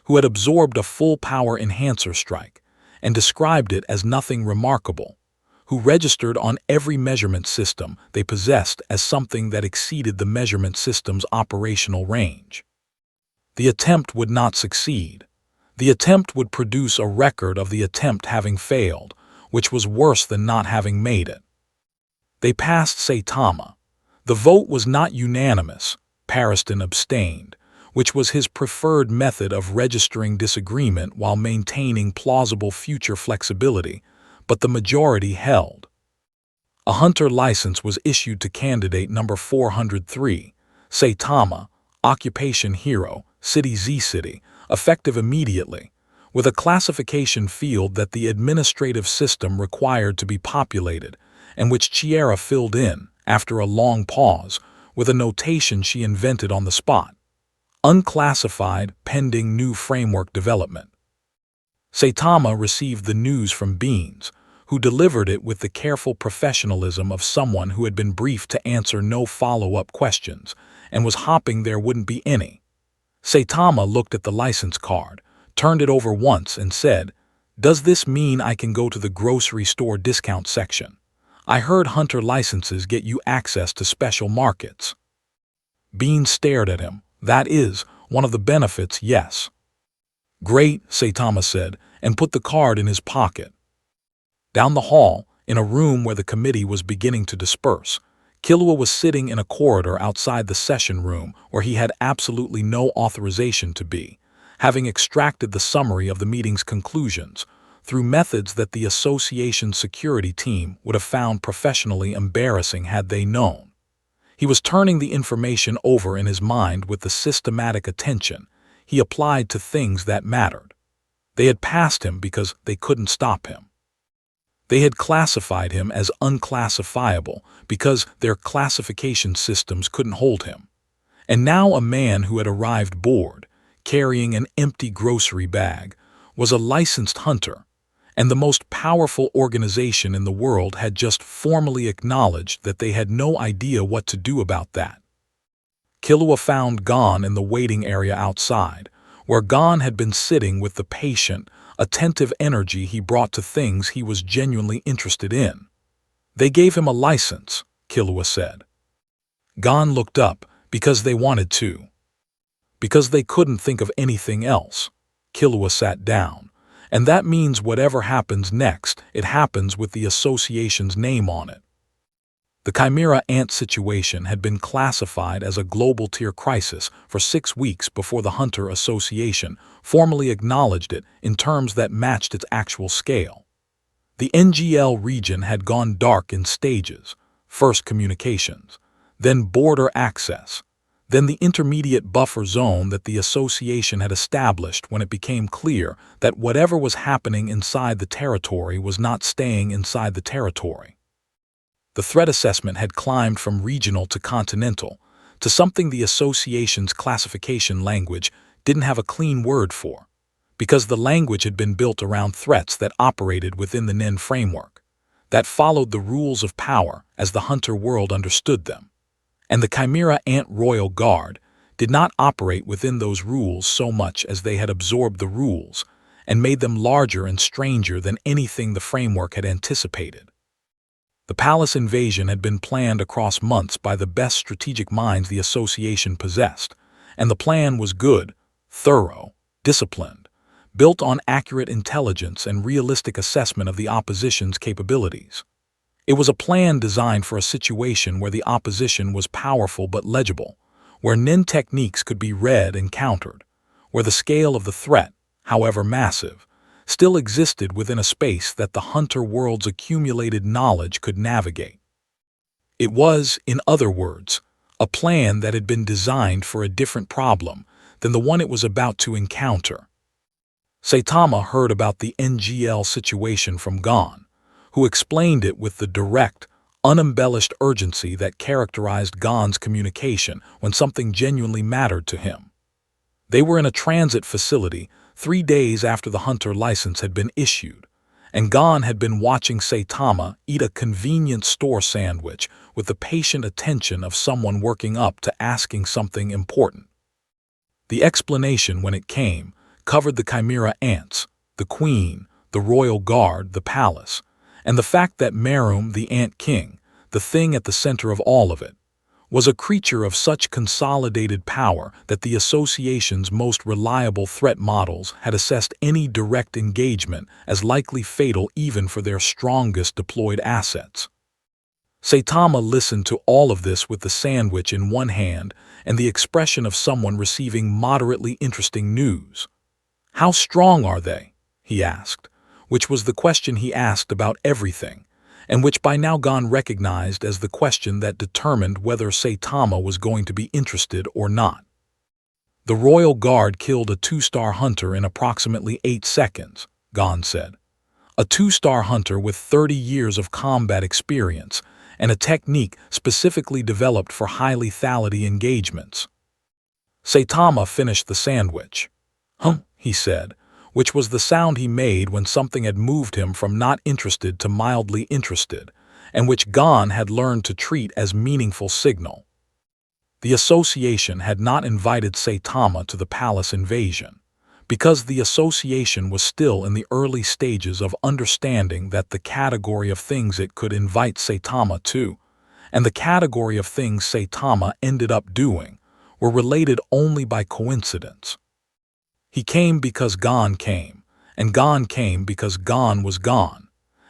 who had absorbed a full-power enhancer strike, and described it as nothing remarkable, who registered on every measurement system they possessed as something that exceeded the measurement system's operational range. The attempt would not succeed. The attempt would produce a record of the attempt having failed, which was worse than not having made it. They passed Saitama. The vote was not unanimous. Pariston abstained, which was his preferred method of registering disagreement while maintaining plausible future flexibility, but the majority held. A hunter license was issued to candidate number 403, Saitama, Occupation Hero, City Z City, effective immediately, with a classification field that the administrative system required to be populated, and which Chimera filled in, after a long pause, with a notation she invented on the spot. Unclassified, pending new framework development. Saitama received the news from Beans, who delivered it with the careful professionalism of someone who had been briefed to answer no follow-up questions, and was hoping there wouldn't be any. Saitama looked at the license card, turned it over once and said, "Does this mean I can go to the grocery store discount section? I heard hunter licenses get you access to special markets." Bean stared at him. "That is one of the benefits, yes." "Great," Saitama said, and put the card in his pocket. Down the hall, in a room where the committee was beginning to disperse, Killua was sitting in a corridor outside the session room where he had absolutely no authorization to be, having extracted the summary of the meeting's conclusions through methods that the association's security team would have found professionally embarrassing had they known. He was turning the information over in his mind with the systematic attention he applied to things that mattered. They had passed him because they couldn't stop him. They had classified him as unclassifiable because their classification systems couldn't hold him. And now a man who had arrived bored, carrying an empty grocery bag, was a licensed hunter, and the most powerful organization in the world had just formally acknowledged that they had no idea what to do about that. Killua found Gon in the waiting area outside, where Gon had been sitting with the patient, attentive energy he brought to things he was genuinely interested in. "They gave him a license," Killua said. Gon looked up, "because they wanted to. Because they couldn't think of anything else." Killua sat down. "And that means whatever happens next, it happens with the association's name on it." The Chimera Ant situation had been classified as a global tier crisis for 6 weeks before the Hunter Association formally acknowledged it in terms that matched its actual scale. The NGL region had gone dark in stages: first communications, then border access, then the intermediate buffer zone that the association had established when it became clear that whatever was happening inside the territory was not staying inside the territory. The threat assessment had climbed from regional to continental, to something the association's classification language didn't have a clean word for, because the language had been built around threats that operated within the NEN framework, that followed the rules of power as the Hunter world understood them. And the Chimera Ant Royal Guard did not operate within those rules so much as they had absorbed the rules and made them larger and stranger than anything the framework had anticipated. The palace invasion had been planned across months by the best strategic minds the association possessed, and the plan was good, thorough, disciplined, built on accurate intelligence and realistic assessment of the opposition's capabilities. It was a plan designed for a situation where the opposition was powerful but legible, where NEN techniques could be read and countered, where the scale of the threat, however massive, still existed within a space that the Hunter world's accumulated knowledge could navigate. It was, in other words, a plan that had been designed for a different problem than the one it was about to encounter. Saitama heard about the NGL situation from Gon, who explained it with the direct, unembellished urgency that characterized Gon's communication when something genuinely mattered to him. They were in a transit facility 3 days after the Hunter license had been issued, and Gon had been watching Saitama eat a convenience store sandwich with the patient attention of someone working up to asking something important. The explanation, when it came, covered the Chimera Ants, the Queen, the Royal Guard, the palace, and the fact that Meruem, the Ant King, the thing at the center of all of it, was a creature of such consolidated power that the association's most reliable threat models had assessed any direct engagement as likely fatal even for their strongest deployed assets. Saitama listened to all of this with the sandwich in one hand and the expression of someone receiving moderately interesting news. "How strong are they?" he asked, which was the question he asked about everything, and which by now Gon recognized as the question that determined whether Saitama was going to be interested or not. "The Royal Guard killed a 2-star hunter in approximately 8 seconds, Gon said. "A 2-star hunter with 30 years of combat experience and a technique specifically developed for high lethality engagements." Saitama finished the sandwich. "Huh," he said, which was the sound he made when something had moved him from not interested to mildly interested, and which Gon had learned to treat as meaningful signal. The association had not invited Saitama to the palace invasion, because the association was still in the early stages of understanding that the category of things it could invite Saitama to, and the category of things Saitama ended up doing, were related only by coincidence. He came because Gon came, and Gon came because Gon was Gon,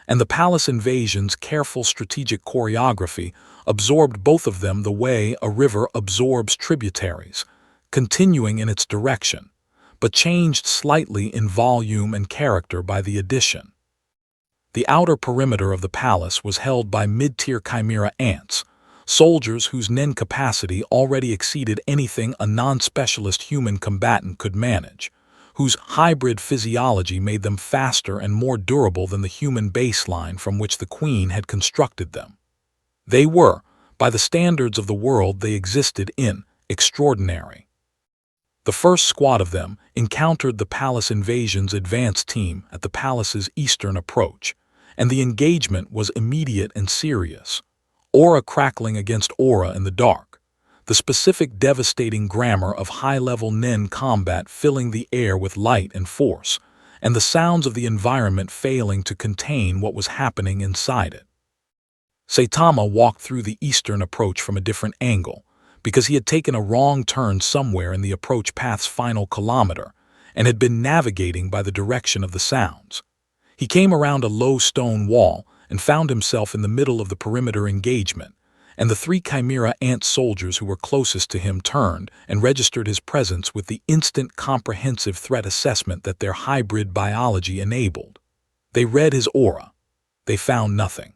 and the palace invasion's careful strategic choreography absorbed both of them the way a river absorbs tributaries, continuing in its direction, but changed slightly in volume and character by the addition. The outer perimeter of the palace was held by mid-tier Chimera Ants, soldiers whose NEN capacity already exceeded anything a non-specialist human combatant could manage, whose hybrid physiology made them faster and more durable than the human baseline from which the Queen had constructed them. They were, by the standards of the world they existed in, extraordinary. The first squad of them encountered the palace invasion's advance team at the palace's eastern approach, and the engagement was immediate and serious. Aura crackling against aura in the dark, the specific devastating grammar of high-level NEN combat filling the air with light and force, and the sounds of the environment failing to contain what was happening inside it. Saitama walked through the eastern approach from a different angle, because he had taken a wrong turn somewhere in the approach path's final kilometer and had been navigating by the direction of the sounds. He came around a low stone wall and found himself in the middle of the perimeter engagement, and the 3 Chimera Ant soldiers who were closest to him turned and registered his presence with the instant comprehensive threat assessment that their hybrid biology enabled. They read his aura. They found nothing.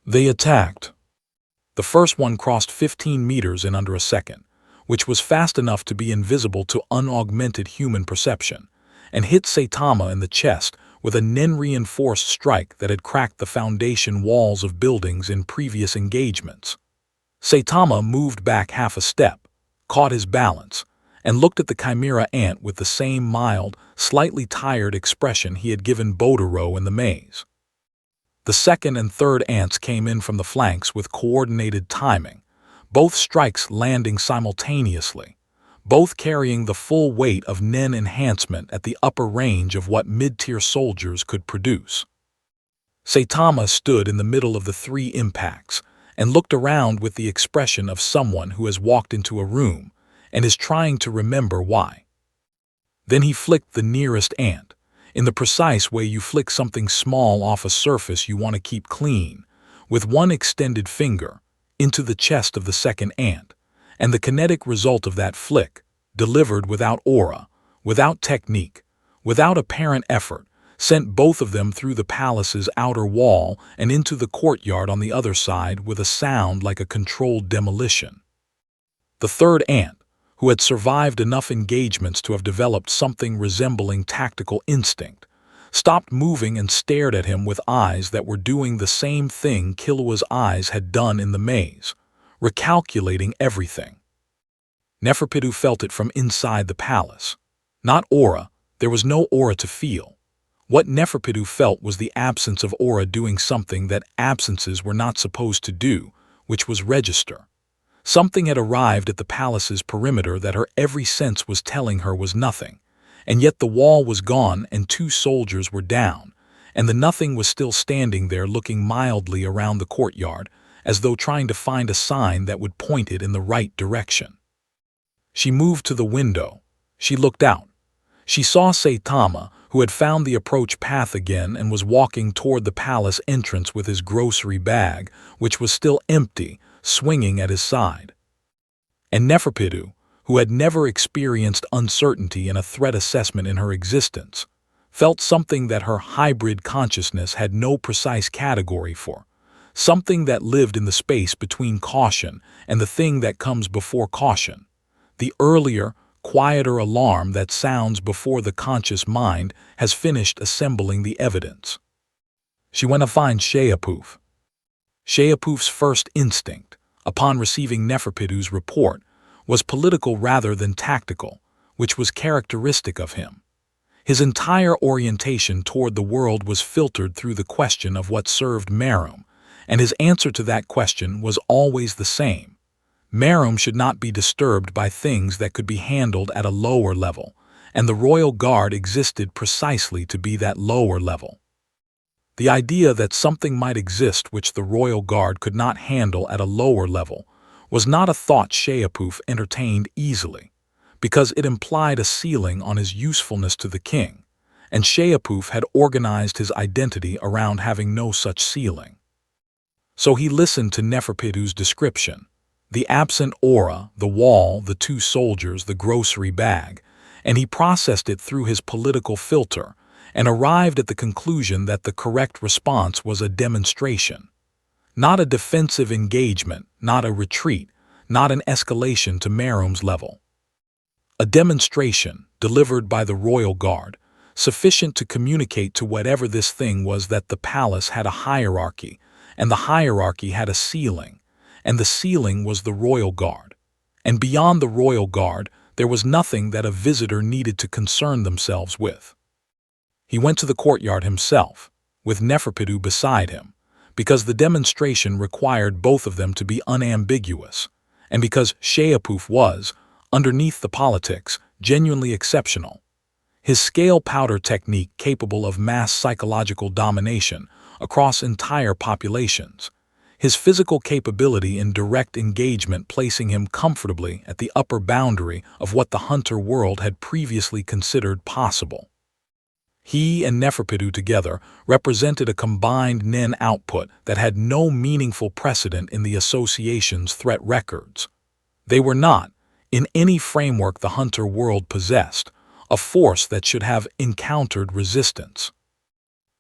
They attacked. The first one crossed 15 meters in under a second, which was fast enough to be invisible to unaugmented human perception, and hit Saitama in the chest with a nen-reinforced strike that had cracked the foundation walls of buildings in previous engagements. Saitama moved back half a step, caught his balance, and looked at the Chimera Ant with the same mild, slightly tired expression he had given Bodoro in the maze. The second and third ants came in from the flanks with coordinated timing, both strikes landing simultaneously, both carrying the full weight of nen enhancement at the upper range of what mid-tier soldiers could produce. Saitama stood in the middle of the 3 impacts and looked around with the expression of someone who has walked into a room and is trying to remember why. Then he flicked the nearest ant, in the precise way you flick something small off a surface you want to keep clean, with one extended finger, into the chest of the second ant, and the kinetic result of that flick, delivered without aura, without technique, without apparent effort, sent both of them through the palace's outer wall and into the courtyard on the other side with a sound like a controlled demolition. The third ant, who had survived enough engagements to have developed something resembling tactical instinct, stopped moving and stared at him with eyes that were doing the same thing Killua's eyes had done in the maze, recalculating everything. Neferpitou felt it from inside the palace. Not aura, there was no aura to feel. What Neferpitou felt was the absence of aura doing something that absences were not supposed to do, which was register. Something had arrived at the palace's perimeter that her every sense was telling her was nothing, and yet the wall was gone and 2 soldiers were down, and the nothing was still standing there looking mildly around the courtyard, as though trying to find a sign that would point it in the right direction. She moved to the window. She looked out. She saw Saitama, who had found the approach path again and was walking toward the palace entrance with his grocery bag, which was still empty, swinging at his side. And Neferpitou, who had never experienced uncertainty in a threat assessment in her existence, felt something that her hybrid consciousness had no precise category for, something that lived in the space between caution and the thing that comes before caution, the earlier, quieter alarm that sounds before the conscious mind has finished assembling the evidence. She went to find Sheapouf. Sheapouf's first instinct, upon receiving Neferpitou's report, was political rather than tactical, which was characteristic of him. His entire orientation toward the world was filtered through the question of what served Meruem, and his answer to that question was always the same. Meruem should not be disturbed by things that could be handled at a lower level, and the Royal Guard existed precisely to be that lower level. The idea that something might exist which the Royal Guard could not handle at a lower level was not a thought Sheapouf entertained easily, because it implied a ceiling on his usefulness to the king, and Sheapouf had organized his identity around having no such ceiling. So he listened to Neferpitou's description, the absent aura, the wall, the 2 soldiers, the grocery bag, and he processed it through his political filter, and arrived at the conclusion that the correct response was a demonstration. Not a defensive engagement, not a retreat, not an escalation to Meruem's level. A demonstration, delivered by the Royal Guard, sufficient to communicate to whatever this thing was that the palace had a hierarchy, and the hierarchy had a ceiling, and the ceiling was the Royal Guard. And beyond the Royal Guard, there was nothing that a visitor needed to concern themselves with. He went to the courtyard himself, with Neferpitou beside him, because the demonstration required both of them to be unambiguous, and because Sheapouf was, underneath the politics, genuinely exceptional. His scale powder technique capable of mass psychological domination across entire populations, his physical capability in direct engagement placing him comfortably at the upper boundary of what the hunter world had previously considered possible. He and Neferpitou together represented a combined Nen output that had no meaningful precedent in the association's threat records. They were not, in any framework the hunter world possessed, a force that should have encountered resistance.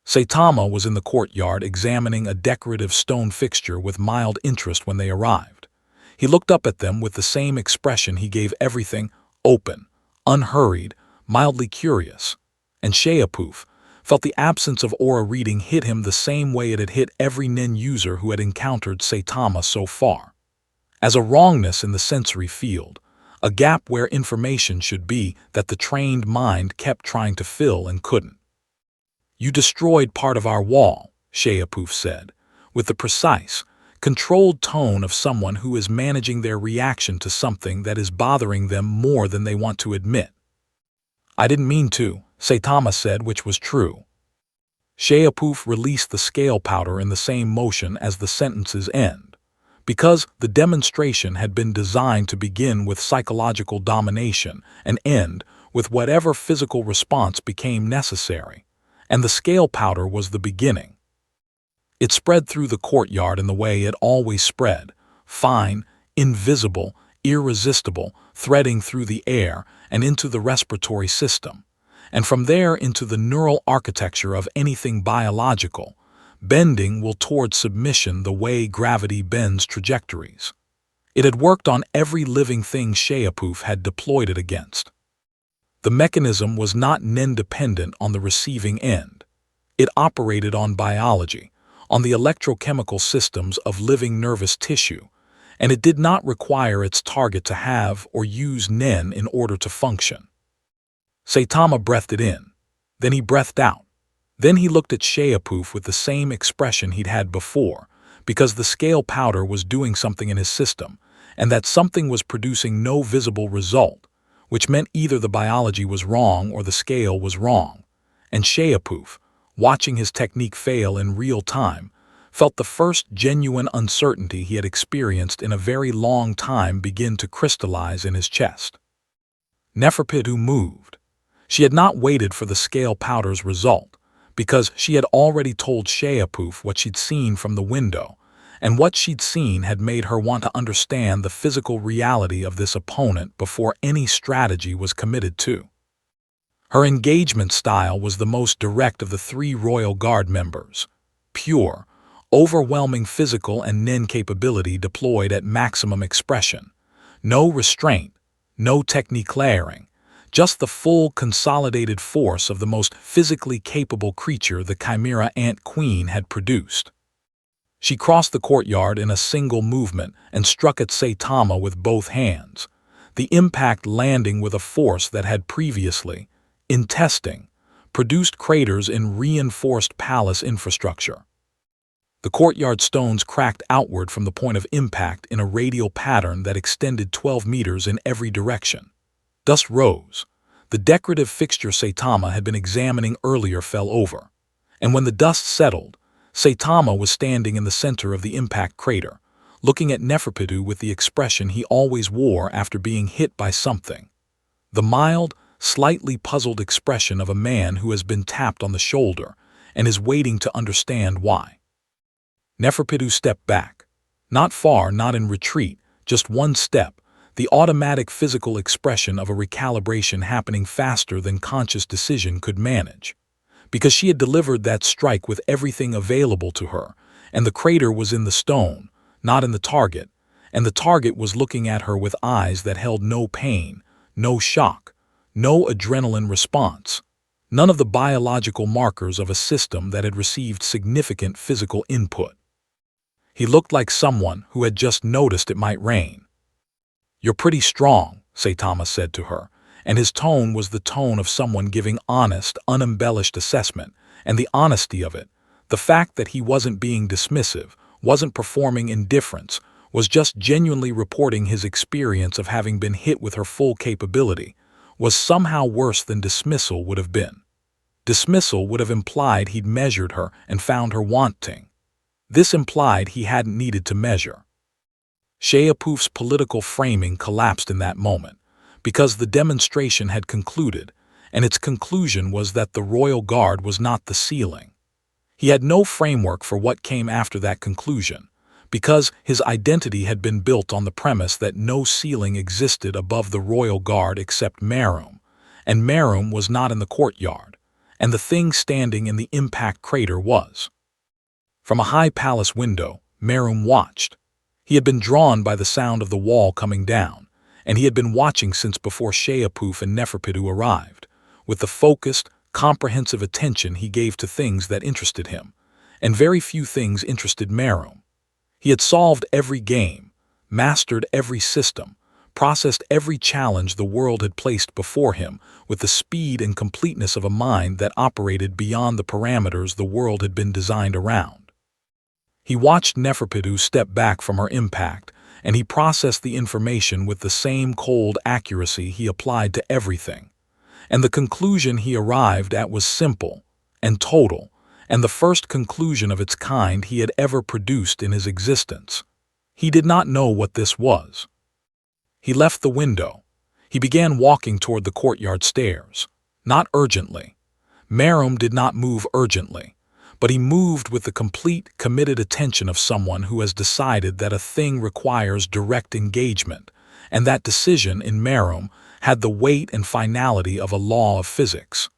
Saitama was in the courtyard examining a decorative stone fixture with mild interest when they arrived. He looked up at them with the same expression he gave everything: open, unhurried, mildly curious. And Sheapoof felt the absence of aura reading hit him the same way it had hit every Nen user who had encountered Saitama so far. As a wrongness in the sensory field, a gap where information should be that the trained mind kept trying to fill and couldn't. "You destroyed part of our wall," Sheapoof said, with the precise, controlled tone of someone who is managing their reaction to something that is bothering them more than they want to admit. "I didn't mean to," Saitama said, which was true. Sheapoof released the scale powder in the same motion as the sentence's end, because the demonstration had been designed to begin with psychological domination and end with whatever physical response became necessary, and the scale powder was the beginning. It spread through the courtyard in the way it always spread, fine, invisible, irresistible, threading through the air and into the respiratory system, and from there into the neural architecture of anything biological, bending will toward submission the way gravity bends trajectories. It had worked on every living thing Sheapoof had deployed it against. The mechanism was not Nen-dependent on the receiving end. It operated on biology, on the electrochemical systems of living nervous tissue, and it did not require its target to have or use Nen in order to function. Saitama breathed it in. Then he breathed out. Then he looked at Sheapoof with the same expression he'd had before, because the scale powder was doing something in his system, and that something was producing no visible result, which meant either the biology was wrong or the scale was wrong. And Sheapoof, watching his technique fail in real time, felt the first genuine uncertainty he had experienced in a very long time begin to crystallize in his chest. Neferpitou moved. She had not waited for the scale powder's result, because she had already told Sheapoof what she'd seen from the window, and what she'd seen had made her want to understand the physical reality of this opponent before any strategy was committed to. Her engagement style was the most direct of the 3 Royal Guard members: pure, overwhelming physical and Nen capability deployed at maximum expression. No restraint, no technique-layering, just the full consolidated force of the most physically capable creature the Chimera Ant Queen had produced. She crossed the courtyard in a single movement and struck at Saitama with both hands, the impact landing with a force that had previously, in testing, produced craters in reinforced palace infrastructure. The courtyard stones cracked outward from the point of impact in a radial pattern that extended 12 meters in every direction. Dust rose. The decorative fixture Saitama had been examining earlier fell over, and when the dust settled, Saitama was standing in the center of the impact crater, looking at Neferpitou with the expression he always wore after being hit by something. The mild, slightly puzzled expression of a man who has been tapped on the shoulder and is waiting to understand why. Neferpitou stepped back. Not far, not in retreat, just one step, the automatic physical expression of a recalibration happening faster than conscious decision could manage. Because she had delivered that strike with everything available to her, and the crater was in the stone, not in the target, and the target was looking at her with eyes that held no pain, no shock, no adrenaline response, none of the biological markers of a system that had received significant physical input. He looked like someone who had just noticed it might rain. "You're pretty strong," Saitama said to her, and his tone was the tone of someone giving honest, unembellished assessment, and the honesty of it, the fact that he wasn't being dismissive, wasn't performing indifference, was just genuinely reporting his experience of having been hit with her full capability, was somehow worse than dismissal would have been. Dismissal would have implied he'd measured her and found her wanting. This implied he hadn't needed to measure. Sheapoof's political framing collapsed in that moment, because the demonstration had concluded, and its conclusion was that the royal guard was not the ceiling. He had no framework for what came after that conclusion, because his identity had been built on the premise that no ceiling existed above the royal guard except Meruem, and Meruem was not in the courtyard, and the thing standing in the impact crater was. From a high palace window, Meruem watched. He had been drawn by the sound of the wall coming down, and he had been watching since before Sheapoof and Neferpitou arrived, with the focused, comprehensive attention he gave to things that interested him, and very few things interested Meruem. He had solved every game, mastered every system, processed every challenge the world had placed before him with the speed and completeness of a mind that operated beyond the parameters the world had been designed around. He watched Neferpitou step back from her impact, and he processed the information with the same cold accuracy he applied to everything. And the conclusion he arrived at was simple and total, and the first conclusion of its kind he had ever produced in his existence. He did not know what this was. He left the window. He began walking toward the courtyard stairs. Not urgently. Meruem did not move urgently, but he moved with the complete, committed attention of someone who has decided that a thing requires direct engagement, and that decision in Meruem had the weight and finality of a law of physics.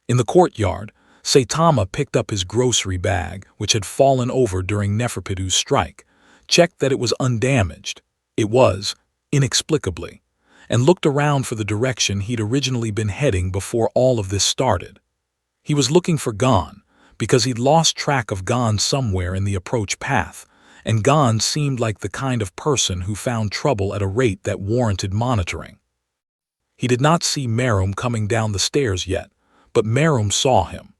In the courtyard, Saitama picked up his grocery bag, which had fallen over during Neferpitou's strike, checked that it was undamaged. It was, inexplicably, and looked around for the direction he'd originally been heading before all of this started. He was looking for Gon, because he'd lost track of Gon somewhere in the approach path, and Gon seemed like the kind of person who found trouble at a rate that warranted monitoring. He did not see Meruem coming down the stairs yet, but Meruem saw him.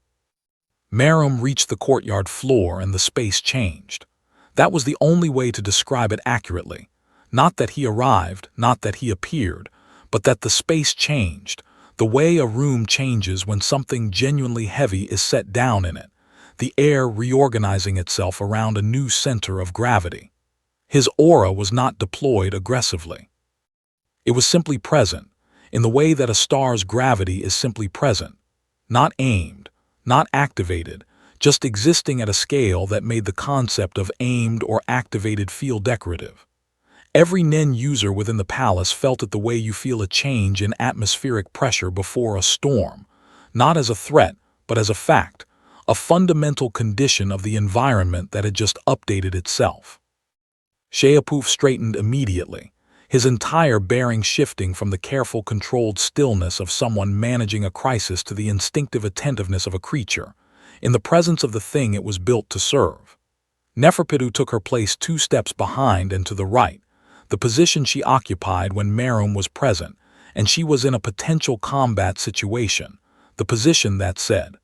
Meruem reached the courtyard floor and the space changed. That was the only way to describe it accurately. Not that he arrived, not that he appeared, but that the space changed, the way a room changes when something genuinely heavy is set down in it, the air reorganizing itself around a new center of gravity. His aura was not deployed aggressively. It was simply present, in the way that a star's gravity is simply present, not aimed, not activated, just existing at a scale that made the concept of aimed or activated feel decorative. Every Nen user within the palace felt it the way you feel a change in atmospheric pressure before a storm, not as a threat, but as a fact, a fundamental condition of the environment that had just updated itself. Sheapoof straightened immediately, his entire bearing shifting from the careful, controlled stillness of someone managing a crisis to the instinctive attentiveness of a creature, in the presence of the thing it was built to serve. Neferpitou took her place 2 steps behind and to the right, the position she occupied when Meruem was present, and she was in a potential combat situation, the position that said,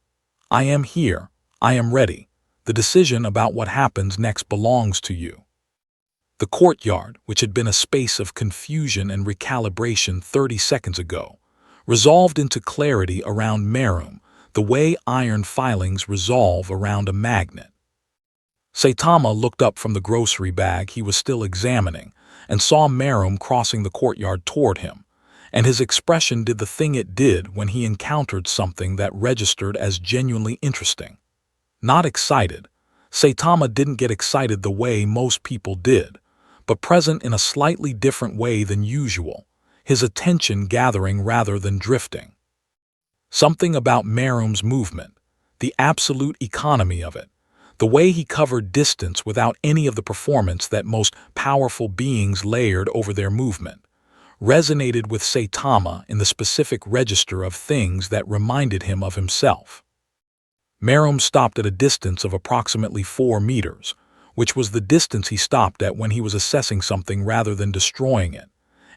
"I am here, I am ready, the decision about what happens next belongs to you." The courtyard, which had been a space of confusion and recalibration 30 seconds ago, resolved into clarity around Meruem, the way iron filings resolve around a magnet. Saitama looked up from the grocery bag he was still examining and saw Meruem crossing the courtyard toward him, and his expression did the thing it did when he encountered something that registered as genuinely interesting. Not excited. Saitama didn't get excited the way most people did, but present in a slightly different way than usual, his attention gathering rather than drifting. Something about Meruem's movement, the absolute economy of it, the way he covered distance without any of the performance that most powerful beings layered over their movement, resonated with Saitama in the specific register of things that reminded him of himself. Meruem stopped at a distance of approximately 4 meters, which was the distance he stopped at when he was assessing something rather than destroying it,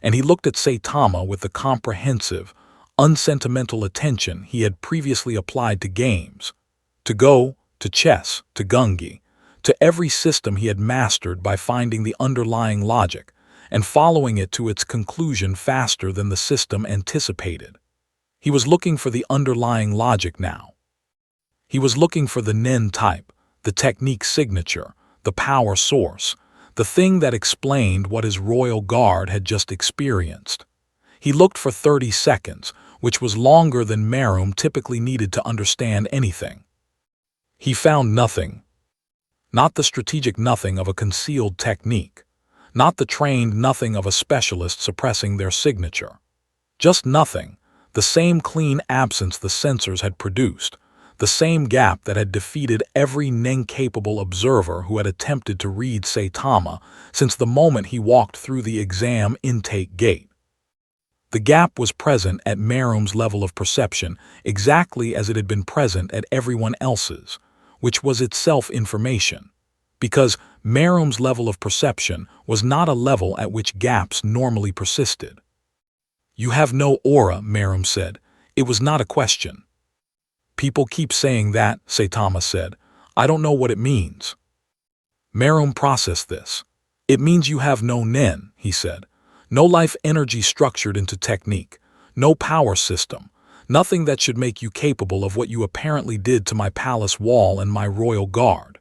and he looked at Saitama with the comprehensive, unsentimental attention he had previously applied to games, to Go, to chess, to Gungi, to every system he had mastered by finding the underlying logic and following it to its conclusion faster than the system anticipated. He was looking for the underlying logic now. He was looking for the Nen type, the technique signature, the power source, the thing that explained what his royal guard had just experienced. He looked for 30 seconds, which was longer than Meruem typically needed to understand anything. He found nothing. Not the strategic nothing of a concealed technique. Not the trained nothing of a specialist suppressing their signature. Just nothing, the same clean absence the sensors had produced, the same gap that had defeated every Nen-capable observer who had attempted to read Saitama since the moment he walked through the exam intake gate. The gap was present at Meruem's level of perception exactly as it had been present at everyone else's, which was itself information, because Meruem's level of perception was not a level at which gaps normally persisted. "You have no aura," Meruem said. "It was not a question." "People keep saying that," Saitama said. "I don't know what it means." Meruem processed this. "It means you have no Nen," he said. "No life energy structured into technique. No power system. Nothing that should make you capable of what you apparently did to my palace wall and my royal guard."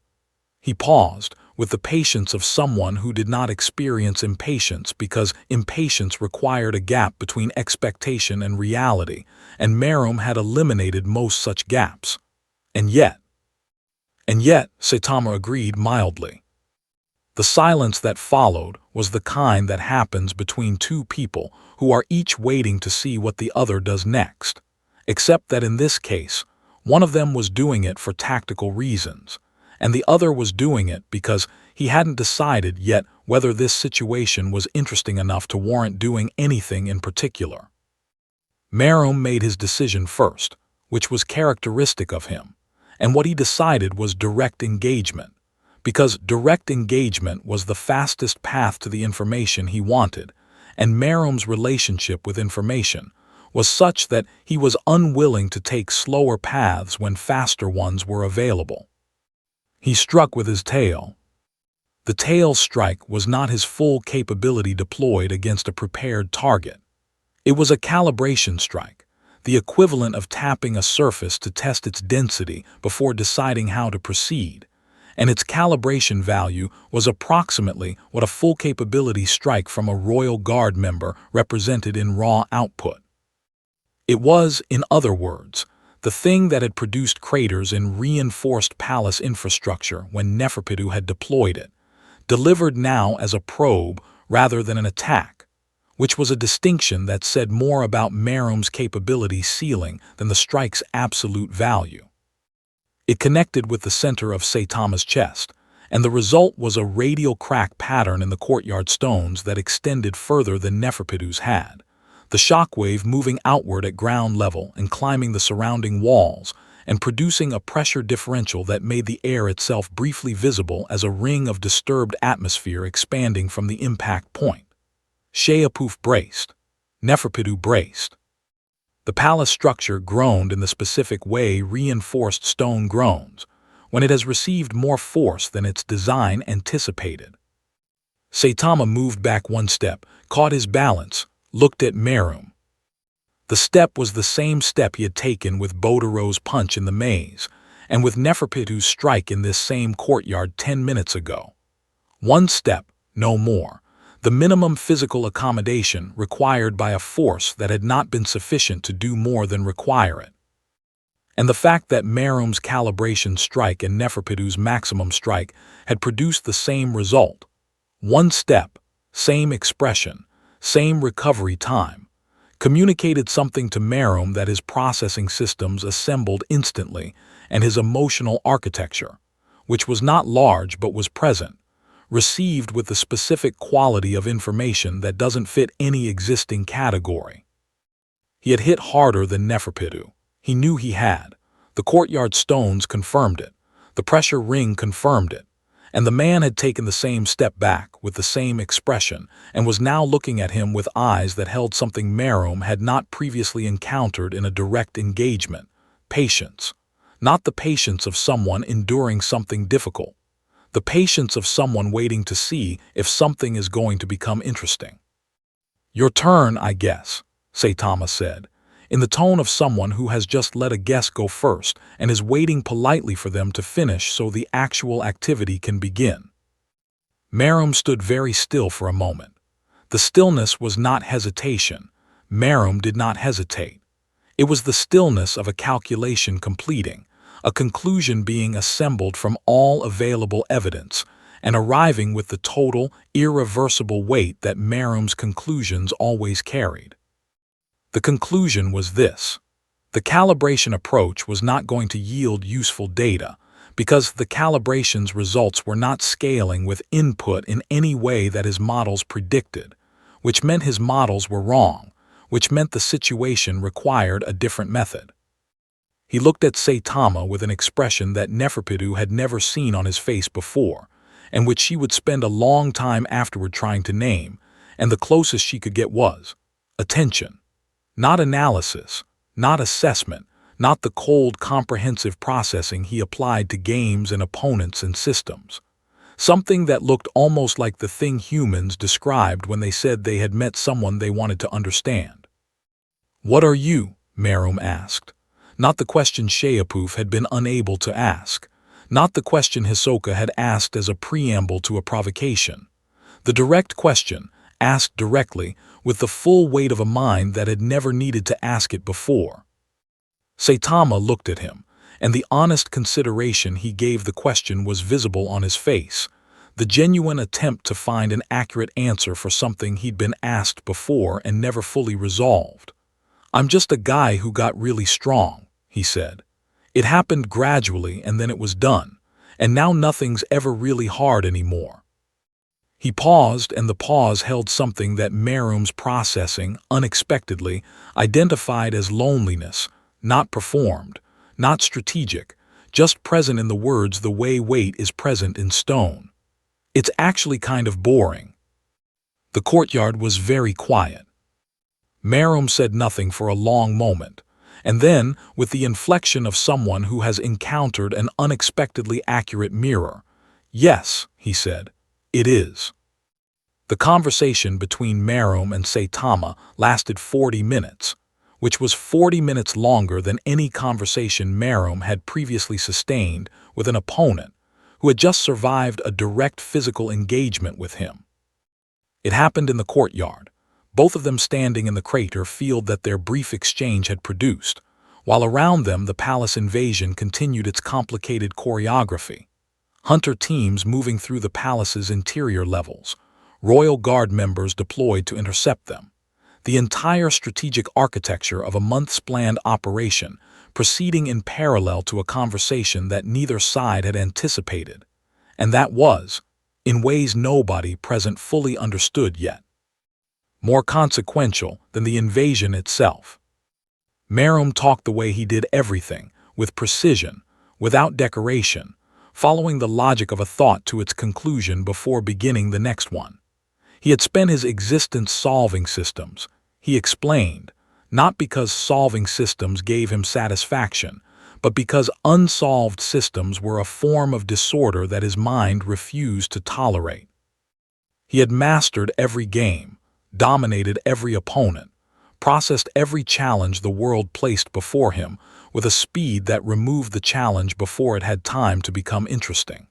He paused, with the patience of someone who did not experience impatience because impatience required a gap between expectation and reality, and Meruem had eliminated most such gaps. And yet, Saitama agreed mildly. The silence that followed was the kind that happens between two people who are each waiting to see what the other does next, except that in this case, one of them was doing it for tactical reasons, and the other was doing it because he hadn't decided yet whether this situation was interesting enough to warrant doing anything in particular. Meruem made his decision first, which was characteristic of him, and what he decided was direct engagement, because direct engagement was the fastest path to the information he wanted, and Meruem's relationship with information was such that he was unwilling to take slower paths when faster ones were available. He struck with his tail. The tail strike was not his full capability deployed against a prepared target. It was a calibration strike, the equivalent of tapping a surface to test its density before deciding how to proceed, and its calibration value was approximately what a full capability strike from a Royal Guard member represented in raw output. It was, in other words, the thing that had produced craters in reinforced palace infrastructure when Neferpitou had deployed it, delivered now as a probe rather than an attack, which was a distinction that said more about Meruem's capability ceiling than the strike's absolute value. It connected with the center of Saitama's chest, and the result was a radial crack pattern in the courtyard stones that extended further than Neferpitou's had, the shockwave moving outward at ground level and climbing the surrounding walls, and producing a pressure differential that made the air itself briefly visible as a ring of disturbed atmosphere expanding from the impact point. Sheapuf braced. Neferpitou braced. The palace structure groaned in the specific way reinforced stone groans, when it has received more force than its design anticipated. Saitama moved back one step, caught his balance, looked at Meruem. The step was the same step he had taken with Bodero's punch in the maze, and with Neferpitou's strike in this same courtyard 10 minutes ago. One step, no more, the minimum physical accommodation required by a force that had not been sufficient to do more than require it. And the fact that Meruem's calibration strike and Neferpitou's maximum strike had produced the same result. One step, same expression, same recovery time, communicated something to Meruem that his processing systems assembled instantly, and his emotional architecture, which was not large but was present, received with the specific quality of information that doesn't fit any existing category. He had hit harder than Neferpitou. He knew he had. The courtyard stones confirmed it. The pressure ring confirmed it. And the man had taken the same step back with the same expression and was now looking at him with eyes that held something Meruem had not previously encountered in a direct engagement: patience. Not the patience of someone enduring something difficult. The patience of someone waiting to see if something is going to become interesting. "Your turn, I guess," Saitama said, in the tone of someone who has just let a guess go first and is waiting politely for them to finish so the actual activity can begin. Meruem stood very still for a moment. The stillness was not hesitation. Meruem did not hesitate. It was the stillness of a calculation completing, a conclusion being assembled from all available evidence, and arriving with the total, irreversible weight that Meruem's conclusions always carried. The conclusion was this: the calibration approach was not going to yield useful data, because the calibration's results were not scaling with input in any way that his models predicted, which meant his models were wrong, which meant the situation required a different method. He looked at Saitama with an expression that Neferpitou had never seen on his face before, and which she would spend a long time afterward trying to name, and the closest she could get was attention. Not analysis, not assessment, not the cold, comprehensive processing he applied to games and opponents and systems. Something that looked almost like the thing humans described when they said they had met someone they wanted to understand. "What are you?" Meruem asked. Not the question Sheapuf had been unable to ask. Not the question Hisoka had asked as a preamble to a provocation. The direct question, asked directly, with the full weight of a mind that had never needed to ask it before. Saitama looked at him, and the honest consideration he gave the question was visible on his face, the genuine attempt to find an accurate answer for something he'd been asked before and never fully resolved. "I'm just a guy who got really strong," he said. "It happened gradually and then it was done, and now nothing's ever really hard anymore." He paused, and the pause held something that Meruem's processing, unexpectedly, identified as loneliness, not performed, not strategic, just present in the words the way weight is present in stone. "It's actually kind of boring." The courtyard was very quiet. Meruem said nothing for a long moment, and then, with the inflection of someone who has encountered an unexpectedly accurate mirror, "Yes," he said, "it is." The conversation between Meruem and Saitama lasted 40 minutes, which was 40 minutes longer than any conversation Meruem had previously sustained with an opponent who had just survived a direct physical engagement with him. It happened in the courtyard, both of them standing in the crater field that their brief exchange had produced, while around them the palace invasion continued its complicated choreography. Hunter teams moving through the palace's interior levels, royal guard members deployed to intercept them. The entire strategic architecture of a month's planned operation proceeding in parallel to a conversation that neither side had anticipated, and that was, in ways nobody present fully understood yet, more consequential than the invasion itself. Meruem talked the way he did everything, with precision, without decoration, following the logic of a thought to its conclusion before beginning the next one. He had spent his existence solving systems, he explained, not because solving systems gave him satisfaction, but because unsolved systems were a form of disorder that his mind refused to tolerate. He had mastered every game, dominated every opponent, processed every challenge the world placed before him with a speed that removed the challenge before it had time to become interesting.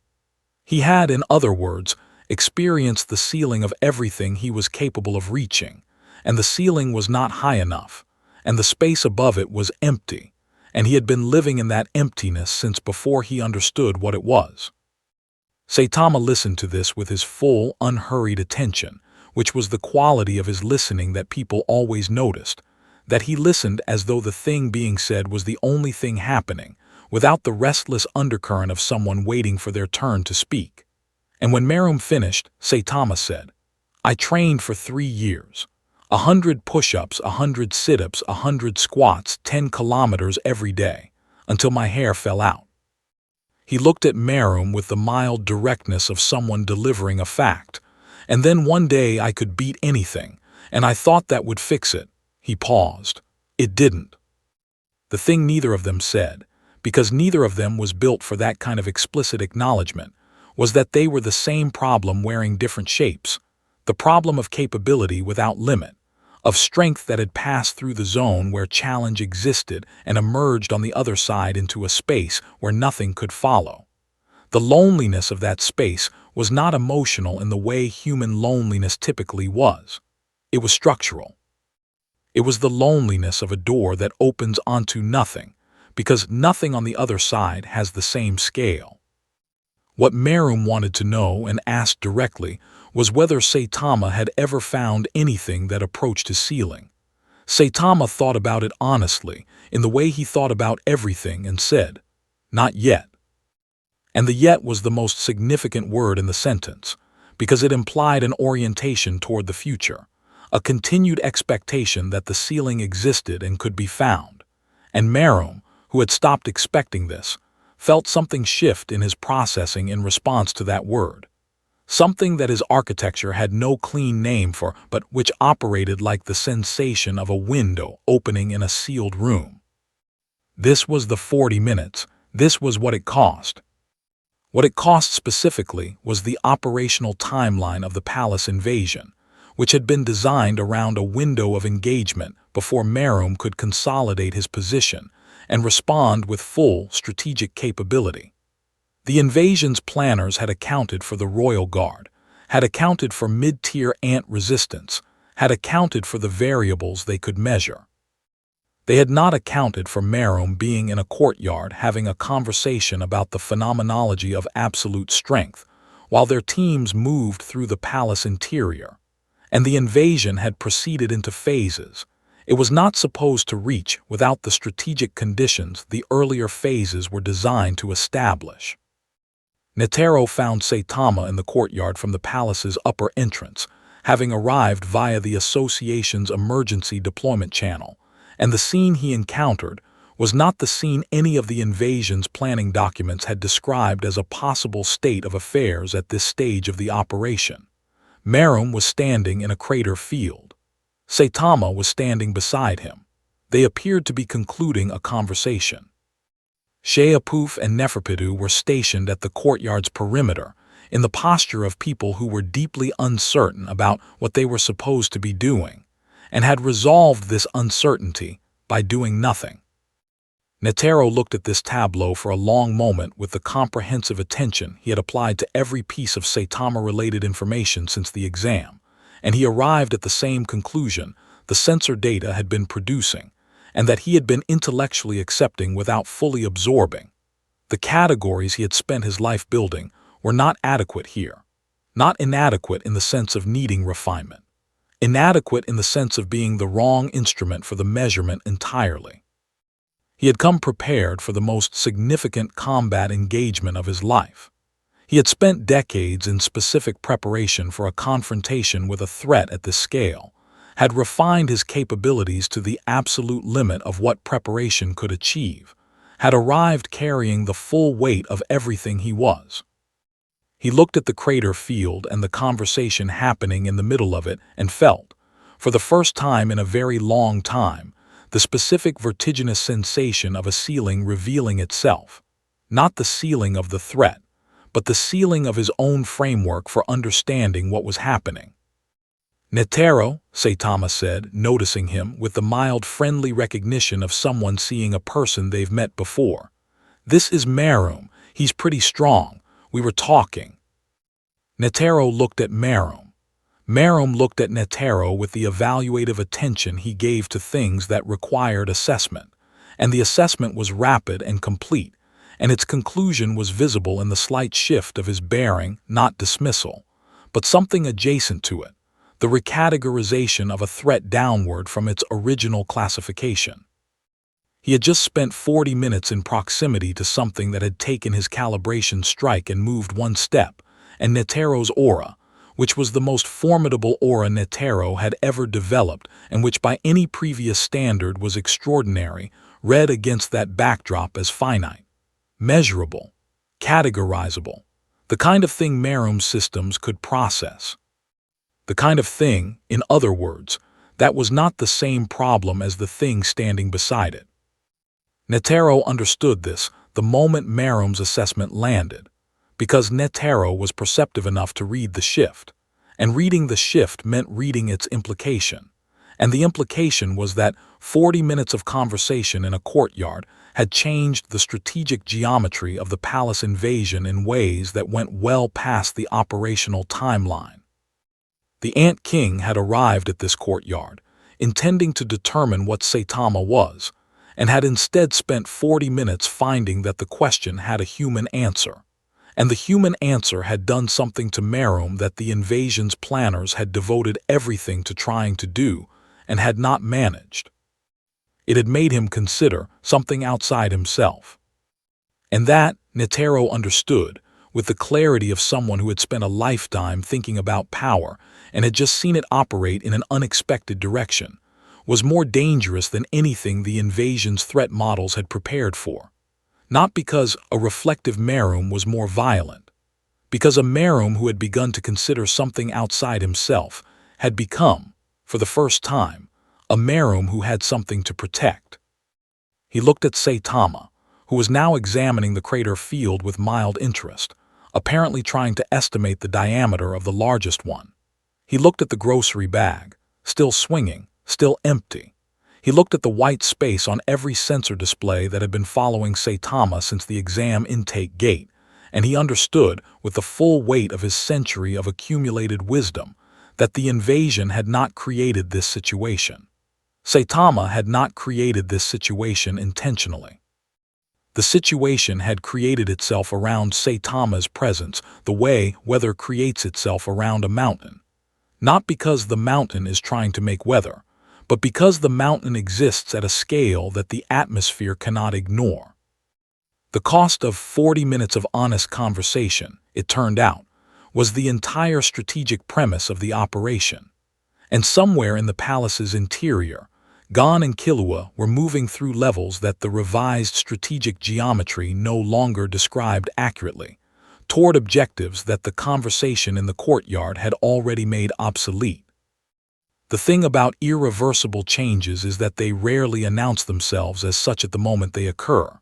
He had, in other words, experienced the ceiling of everything he was capable of reaching, and the ceiling was not high enough, and the space above it was empty, and he had been living in that emptiness since before he understood what it was. Saitama listened to this with his full, unhurried attention, which was the quality of his listening that people always noticed, that he listened as though the thing being said was the only thing happening, without the restless undercurrent of someone waiting for their turn to speak. And when Meruem finished, Saitama said, "I trained for 3 years. 100 push-ups, 100 sit-ups, 100 squats, 10 kilometers every day, until my hair fell out." He looked at Meruem with the mild directness of someone delivering a fact. "And then one day I could beat anything, and I thought that would fix it." He paused. It didn't. The thing neither of them said, because neither of them was built for that kind of explicit acknowledgement, was that they were the same problem wearing different shapes, the problem of capability without limit, of strength that had passed through the zone where challenge existed and emerged on the other side into a space where nothing could follow. The loneliness of that space was not emotional in the way human loneliness typically was. It was structural. It was the loneliness of a door that opens onto nothing, because nothing on the other side has the same scale. What Meruem wanted to know and asked directly was whether Saitama had ever found anything that approached his ceiling. Saitama thought about it honestly, in the way he thought about everything, and said, "Not yet." And the yet was the most significant word in the sentence, because it implied an orientation toward the future, a continued expectation that the ceiling existed and could be found. And Meruem, who had stopped expecting this, felt something shift in his processing in response to that word. Something that his architecture had no clean name for, but which operated like the sensation of a window opening in a sealed room. This was the 40 minutes. This was what it cost. What it cost specifically was the operational timeline of the palace invasion, which had been designed around a window of engagement before Meruem could consolidate his position and respond with full strategic capability. The invasion's planners had accounted for the royal guard, had accounted for mid-tier ant resistance, had accounted for the variables they could measure. They had not accounted for Meruem being in a courtyard having a conversation about the phenomenology of absolute strength, while their teams moved through the palace interior. And the invasion had proceeded into phases. It was not supposed to reach without the strategic conditions the earlier phases were designed to establish. Netero found Saitama in the courtyard from the palace's upper entrance, having arrived via the association's emergency deployment channel, and the scene he encountered was not the scene any of the invasion's planning documents had described as a possible state of affairs at this stage of the operation. Meruem was standing in a crater field. Saitama was standing beside him. They appeared to be concluding a conversation. Sheapuf and Neferpitu were stationed at the courtyard's perimeter, in the posture of people who were deeply uncertain about what they were supposed to be doing, and had resolved this uncertainty by doing nothing. Netero looked at this tableau for a long moment with the comprehensive attention he had applied to every piece of Saitama-related information since the exam, and he arrived at the same conclusion the sensor data had been producing, and that he had been intellectually accepting without fully absorbing. The categories he had spent his life building were not adequate here. Not inadequate in the sense of needing refinement. Inadequate in the sense of being the wrong instrument for the measurement entirely. He had come prepared for the most significant combat engagement of his life. He had spent decades in specific preparation for a confrontation with a threat at this scale, had refined his capabilities to the absolute limit of what preparation could achieve, had arrived carrying the full weight of everything he was. He looked at the crater field and the conversation happening in the middle of it and felt, for the first time in a very long time, the specific vertiginous sensation of a ceiling revealing itself, not the ceiling of the threat, but the ceiling of his own framework for understanding what was happening. "Netero," Saitama said, noticing him with the mild friendly recognition of someone seeing a person they've met before. "This is Meruem. He's pretty strong. We were talking." Netero looked at Meruem. Meruem looked at Netero with the evaluative attention he gave to things that required assessment, and the assessment was rapid and complete, and its conclusion was visible in the slight shift of his bearing, not dismissal, but something adjacent to it. The recategorization of a threat downward from its original classification. He had just spent 40 minutes in proximity to something that had taken his calibration strike and moved one step, and Netero's aura, which was the most formidable aura Netero had ever developed and which by any previous standard was extraordinary, read against that backdrop as finite, measurable, categorizable, the kind of thing Meruem's systems could process. The kind of thing, in other words, that was not the same problem as the thing standing beside it. Netero understood this the moment Meruem's assessment landed, because Netero was perceptive enough to read the shift, and reading the shift meant reading its implication, and the implication was that 40 minutes of conversation in a courtyard had changed the strategic geometry of the palace invasion in ways that went well past the operational timeline. The Ant King had arrived at this courtyard, intending to determine what Saitama was, and had instead spent 40 minutes finding that the question had a human answer. And the human answer had done something to Meruem that the invasion's planners had devoted everything to trying to do and had not managed. It had made him consider something outside himself. And that, Netero understood, with the clarity of someone who had spent a lifetime thinking about power and had just seen it operate in an unexpected direction, was more dangerous than anything the invasion's threat models had prepared for. Not because a reflective Meruem was more violent, because a Meruem who had begun to consider something outside himself had become, for the first time, a Meruem who had something to protect. He looked at Saitama, who was now examining the crater field with mild interest, apparently trying to estimate the diameter of the largest one. He looked at the grocery bag, still swinging, still empty. He looked at the white space on every sensor display that had been following Saitama since the exam intake gate, and he understood, with the full weight of his century of accumulated wisdom, that the invasion had not created this situation. Saitama had not created this situation intentionally. The situation had created itself around Saitama's presence the way weather creates itself around a mountain. Not because the mountain is trying to make weather, but because the mountain exists at a scale that the atmosphere cannot ignore. The cost of 40 minutes of honest conversation, it turned out, was the entire strategic premise of the operation. And somewhere in the palace's interior, Gon and Killua were moving through levels that the revised strategic geometry no longer described accurately, toward objectives that the conversation in the courtyard had already made obsolete. The thing about irreversible changes is that they rarely announce themselves as such at the moment they occur.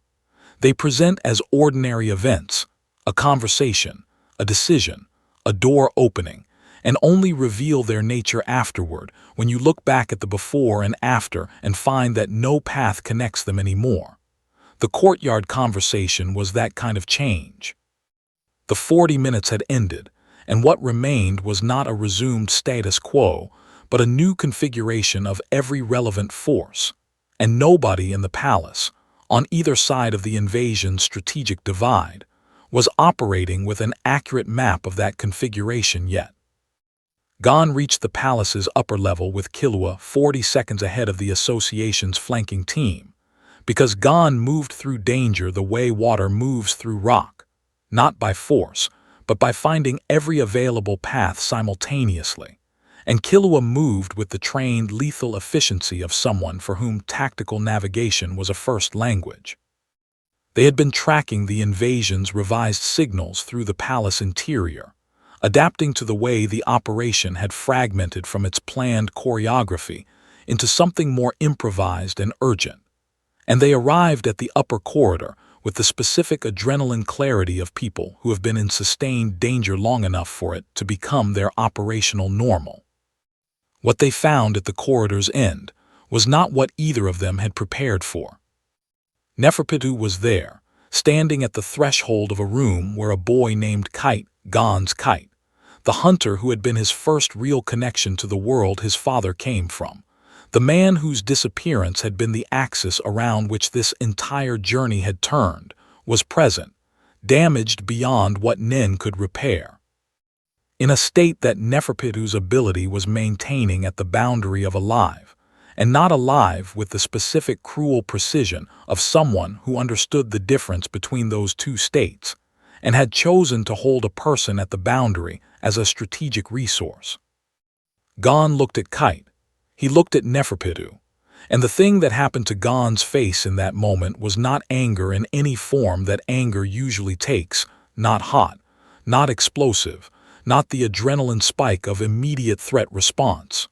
They present as ordinary events, a conversation, a decision, a door opening, and only reveal their nature afterward when you look back at the before and after and find that no path connects them anymore. The courtyard conversation was that kind of change. The 40 minutes had ended, and what remained was not a resumed status quo, but a new configuration of every relevant force, and nobody in the palace, on either side of the invasion's strategic divide, was operating with an accurate map of that configuration yet. Gon reached the palace's upper level with Killua 40 seconds ahead of the association's flanking team, because Gon moved through danger the way water moves through rock, not by force, but by finding every available path simultaneously. And Killua moved with the trained lethal efficiency of someone for whom tactical navigation was a first language. They had been tracking the invasion's revised signals through the palace interior, adapting to the way the operation had fragmented from its planned choreography into something more improvised and urgent. And they arrived at the upper corridor with the specific adrenaline clarity of people who have been in sustained danger long enough for it to become their operational normal. What they found at the corridor's end was not what either of them had prepared for. Neferpitou was there, standing at the threshold of a room where a boy named Kite, Gon's Kite, the hunter who had been his first real connection to the world his father came from, the man whose disappearance had been the axis around which this entire journey had turned, was present, damaged beyond what Nen could repair. In a state that Neferpitou's ability was maintaining at the boundary of alive, and not alive with the specific cruel precision of someone who understood the difference between those two states, and had chosen to hold a person at the boundary as a strategic resource. Gon looked at Kite. He looked at Neferpitou. And the thing that happened to Gon's face in that moment was not anger in any form that anger usually takes, not hot, not explosive, not the adrenaline spike of immediate threat response.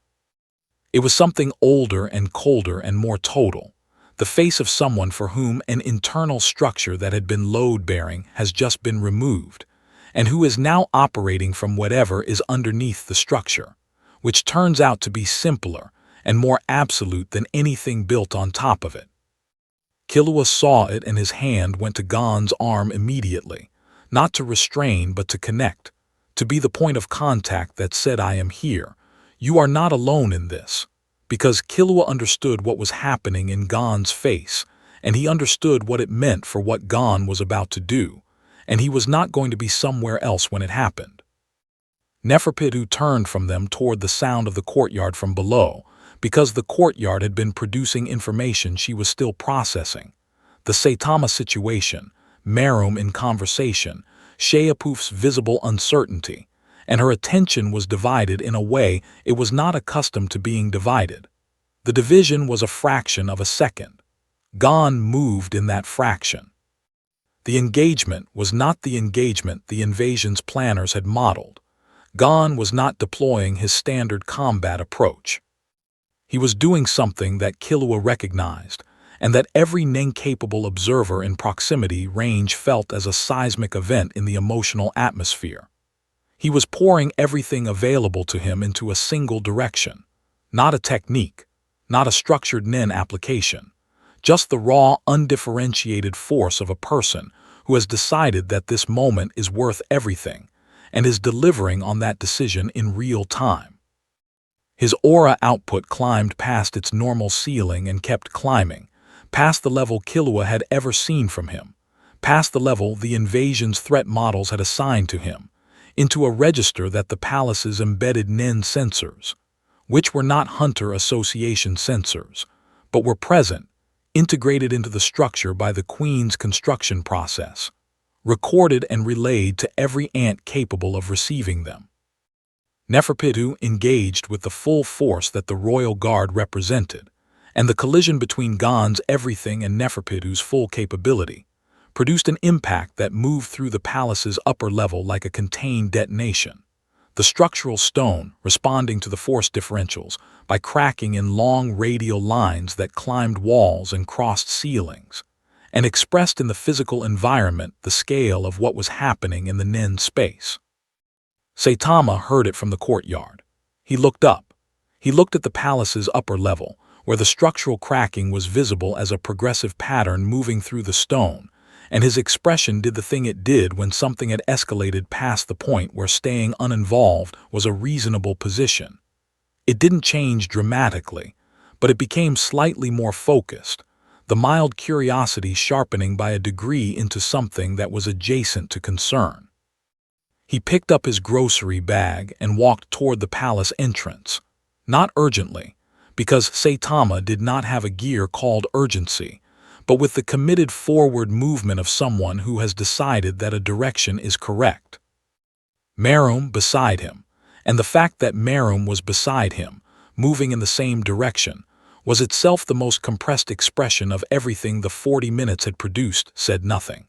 It was something older and colder and more total, the face of someone for whom an internal structure that had been load-bearing has just been removed, and who is now operating from whatever is underneath the structure, which turns out to be simpler and more absolute than anything built on top of it. Killua saw it, and his hand went to Gon's arm immediately, not to restrain but to connect, to be the point of contact that said, "I am here. You are not alone in this. because Killua understood what was happening in Gon's face, and he understood what it meant for what Gon was about to do, and he was not going to be somewhere else when it happened. Neferpitou turned from them toward the sound of the courtyard from below, because the courtyard had been producing information she was still processing. The Saitama situation, Meruem in conversation, Sheapoof's visible uncertainty, and her attention was divided in a way it was not accustomed to being divided. The division was a fraction of a second. Gon moved in that fraction. The engagement was not the engagement the invasion's planners had modeled. Gon was not deploying his standard combat approach. He was doing something that Killua recognized, and that every Nen-capable observer in proximity range felt as a seismic event in the emotional atmosphere. He was pouring everything available to him into a single direction. Not a technique, not a structured Nen application, just the raw, undifferentiated force of a person who has decided that this moment is worth everything, and is delivering on that decision in real time. His aura output climbed past its normal ceiling and kept climbing, past the level Killua had ever seen from him, past the level the invasion's threat models had assigned to him, into a register that the palace's embedded Nen sensors, which were not Hunter Association sensors, but were present, integrated into the structure by the Queen's construction process, recorded and relayed to every ant capable of receiving them. Neferpitou engaged with the full force that the Royal Guard represented, and the collision between Gon's everything and Neferpitou's full capability produced an impact that moved through the palace's upper level like a contained detonation. The structural stone responding to the force differentials by cracking in long radial lines that climbed walls and crossed ceilings, and expressed in the physical environment the scale of what was happening in the Nen space. Saitama heard it from the courtyard. He looked up. He looked at the palace's upper level, where the structural cracking was visible as a progressive pattern moving through the stone, and his expression did the thing it did when something had escalated past the point where staying uninvolved was a reasonable position. It didn't change dramatically, but it became slightly more focused, the mild curiosity sharpening by a degree into something that was adjacent to concern. He picked up his grocery bag and walked toward the palace entrance, not urgently, because Saitama did not have a gear called urgency, but with the committed forward movement of someone who has decided that a direction is correct. Meruem beside him, and the fact that Meruem was beside him, moving in the same direction, was itself the most compressed expression of everything the 40 minutes had produced, said nothing.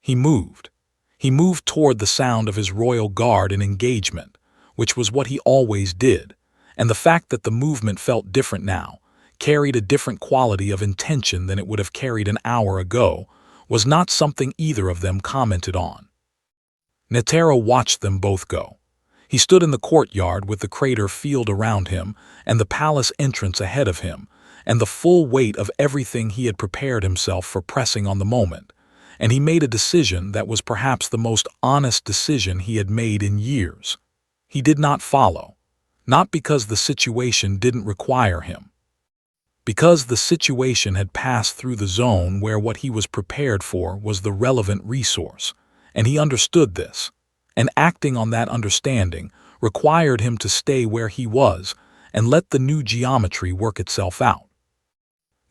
He moved. He moved toward the sound of his royal guard in engagement, which was what he always did, and the fact that the movement felt different now, carried a different quality of intention than it would have carried an hour ago, was not something either of them commented on. Netero watched them both go. He stood in the courtyard with the crater field around him and the palace entrance ahead of him, and the full weight of everything he had prepared himself for pressing on the moment, and he made a decision that was perhaps the most honest decision he had made in years. He did not follow, not because the situation didn't require him, because the situation had passed through the zone where what he was prepared for was the relevant resource, and he understood this, and acting on that understanding required him to stay where he was and let the new geometry work itself out.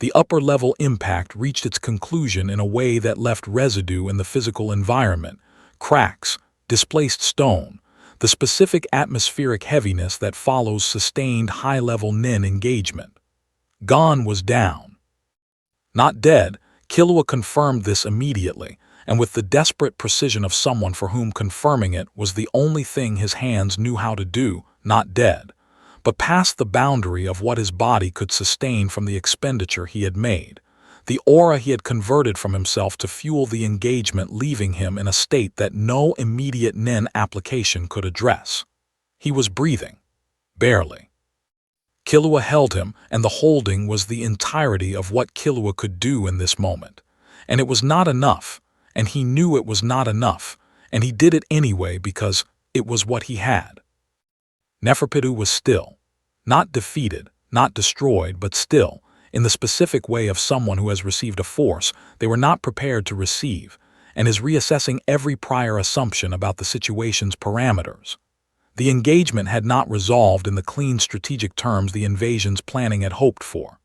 The upper-level impact reached its conclusion in a way that left residue in the physical environment, cracks, displaced stone, the specific atmospheric heaviness that follows sustained high-level Nen engagement. Gon was down. Not dead, Killua confirmed this immediately, and with the desperate precision of someone for whom confirming it was the only thing his hands knew how to do, not dead, but past the boundary of what his body could sustain from the expenditure he had made, the aura he had converted from himself to fuel the engagement, leaving him in a state that no immediate Nen application could address. He was breathing. Barely. Killua held him, and the holding was the entirety of what Killua could do in this moment. And it was not enough, and he knew it was not enough, and he did it anyway because it was what he had. Neferpitou was still, not defeated, not destroyed, but still, in the specific way of someone who has received a force they were not prepared to receive, and is reassessing every prior assumption about the situation's parameters. The engagement had not resolved in the clean strategic terms the invasion's planning had hoped for.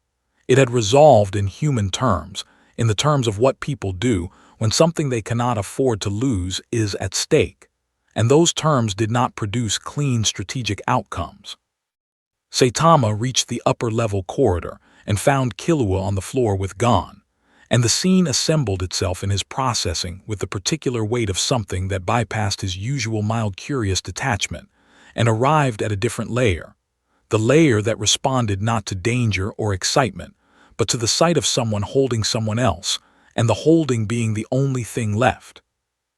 It had resolved in human terms, in the terms of what people do when something they cannot afford to lose is at stake, and those terms did not produce clean strategic outcomes. Saitama reached the upper-level corridor and found Killua on the floor with Gon, and the scene assembled itself in his processing with the particular weight of something that bypassed his usual mild curious detachment and arrived at a different layer, the layer that responded not to danger or excitement, but to the sight of someone holding someone else, and the holding being the only thing left.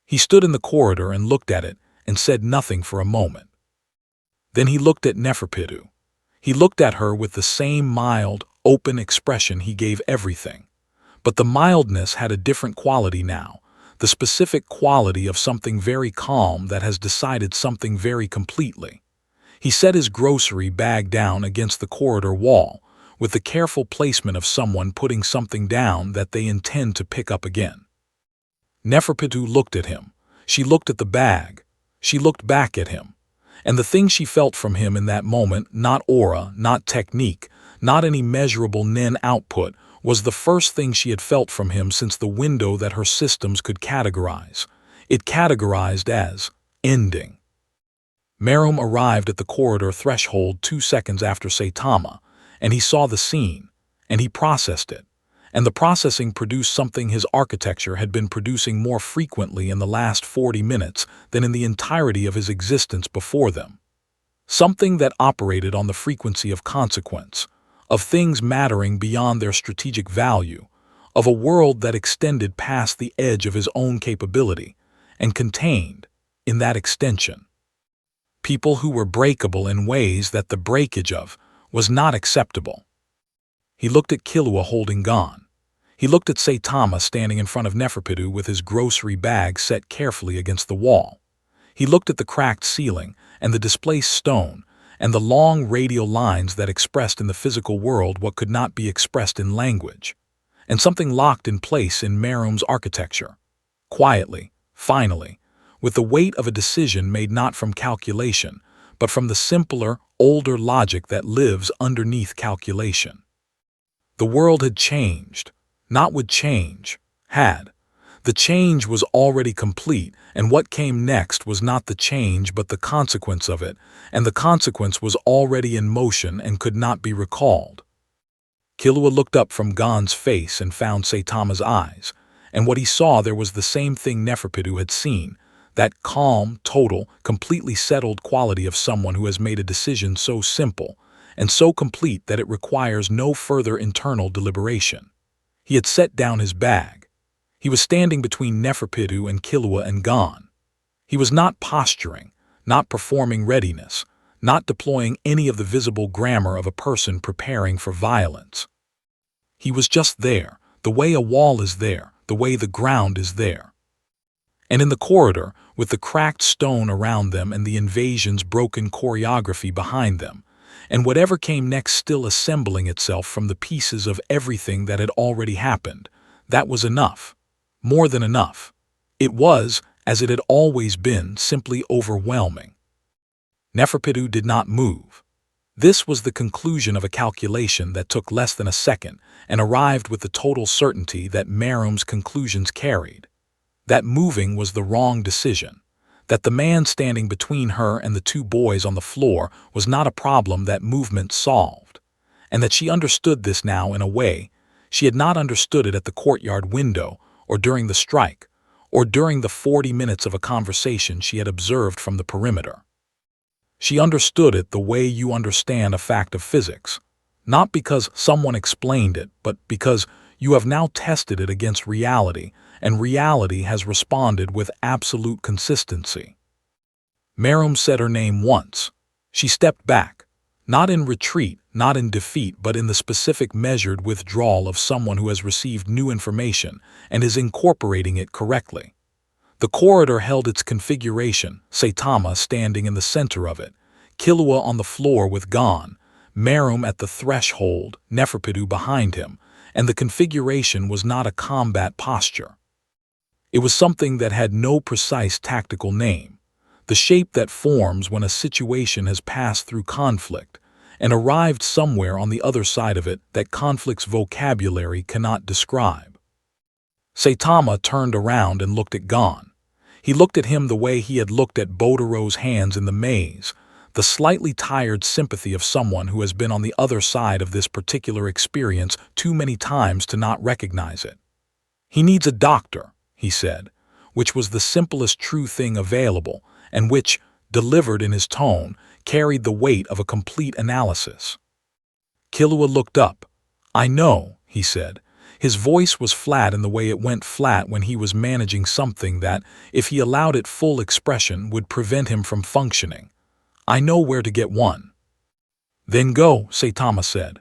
He stood in the corridor and looked at it and said nothing for a moment. Then he looked at Neferpitou. He looked at her with the same mild, open expression he gave everything. But the mildness had a different quality now, the specific quality of something very calm that has decided something very completely. He set his grocery bag down against the corridor wall, with the careful placement of someone putting something down that they intend to pick up again. Neferpitou looked at him. She looked at the bag. She looked back at him. And the thing she felt from him in that moment, not aura, not technique, not any measurable nen output, was the first thing she had felt from him since the window that her systems could categorize. It categorized as ending. Meruem arrived at the corridor threshold 2 seconds after Saitama, and he saw the scene, and he processed it, and the processing produced something his architecture had been producing more frequently in the last 40 minutes than in the entirety of his existence before them. Something that operated on the frequency of consequence, of things mattering beyond their strategic value, of a world that extended past the edge of his own capability, and contained, in that extension, people who were breakable in ways that the breakage of was not acceptable. He looked at Killua holding Gon. He looked at Saitama standing in front of Neferpitou with his grocery bag set carefully against the wall. He looked at the cracked ceiling and the displaced stone and the long radial lines that expressed in the physical world what could not be expressed in language, and something locked in place in Meruem's architecture. Quietly, finally, with the weight of a decision made not from calculation, but from the simpler, older logic that lives underneath calculation. The world had changed, not would change, had. The change was already complete, and what came next was not the change but the consequence of it, and the consequence was already in motion and could not be recalled. Killua looked up from Gon's face and found Saitama's eyes, and what he saw there was the same thing Neferpitou had seen, that calm, total, completely settled quality of someone who has made a decision so simple and so complete that it requires no further internal deliberation. He had set down his bag. He was standing between Neferpitou and Killua and Gon. He was not posturing, not performing readiness, not deploying any of the visible grammar of a person preparing for violence. He was just there, the way a wall is there, the way the ground is there. And in the corridor, with the cracked stone around them and the invasion's broken choreography behind them, and whatever came next still assembling itself from the pieces of everything that had already happened, that was enough. More than enough. It was, as it had always been, simply overwhelming. Neferpitou did not move. This was the conclusion of a calculation that took less than a second and arrived with the total certainty that Meruem's conclusions carried. That moving was the wrong decision, that the man standing between her and the two boys on the floor was not a problem that movement solved, and that she understood this now in a way she had not understood it at the courtyard window or during the strike or during the 40 minutes of a conversation she had observed from the perimeter. She understood it the way you understand a fact of physics, not because someone explained it, but because you have now tested it against reality, and reality has responded with absolute consistency. Meruem said her name once. She stepped back, not in retreat, not in defeat, but in the specific measured withdrawal of someone who has received new information and is incorporating it correctly. The corridor held its configuration, Saitama standing in the center of it, Killua on the floor with Gon, Meruem at the threshold, Neferpitou behind him, and the configuration was not a combat posture. It was something that had no precise tactical name, the shape that forms when a situation has passed through conflict and arrived somewhere on the other side of it that conflict's vocabulary cannot describe. Saitama turned around and looked at Gon. He looked at him the way he had looked at Botaro's hands in the maze, the slightly tired sympathy of someone who has been on the other side of this particular experience too many times to not recognize it. "He needs a doctor," he said, which was the simplest true thing available, and which, delivered in his tone, carried the weight of a complete analysis. Killua looked up. "I know," he said. His voice was flat in the way it went flat when he was managing something that, if he allowed it full expression, would prevent him from functioning. "I know where to get one." "Then go," Saitama said.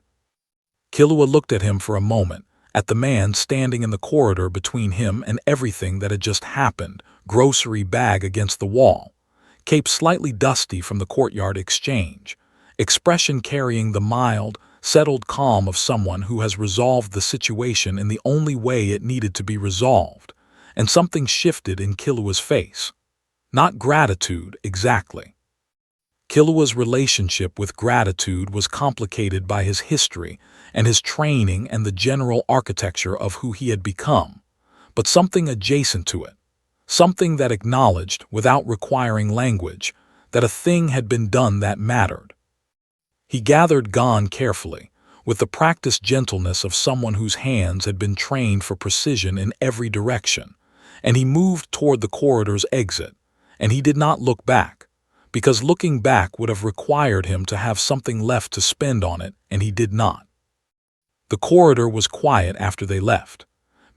Killua looked at him for a moment, at the man standing in the corridor between him and everything that had just happened, grocery bag against the wall, cape slightly dusty from the courtyard exchange, expression carrying the mild, settled calm of someone who has resolved the situation in the only way it needed to be resolved, and something shifted in Killua's face. Not gratitude, exactly. Killua's relationship with gratitude was complicated by his history and his training and the general architecture of who he had become, but something adjacent to it, something that acknowledged, without requiring language, that a thing had been done that mattered. He gathered Gon carefully, with the practiced gentleness of someone whose hands had been trained for precision in every direction, and he moved toward the corridor's exit, and he did not look back, because looking back would have required him to have something left to spend on it, and he did not. The corridor was quiet after they left.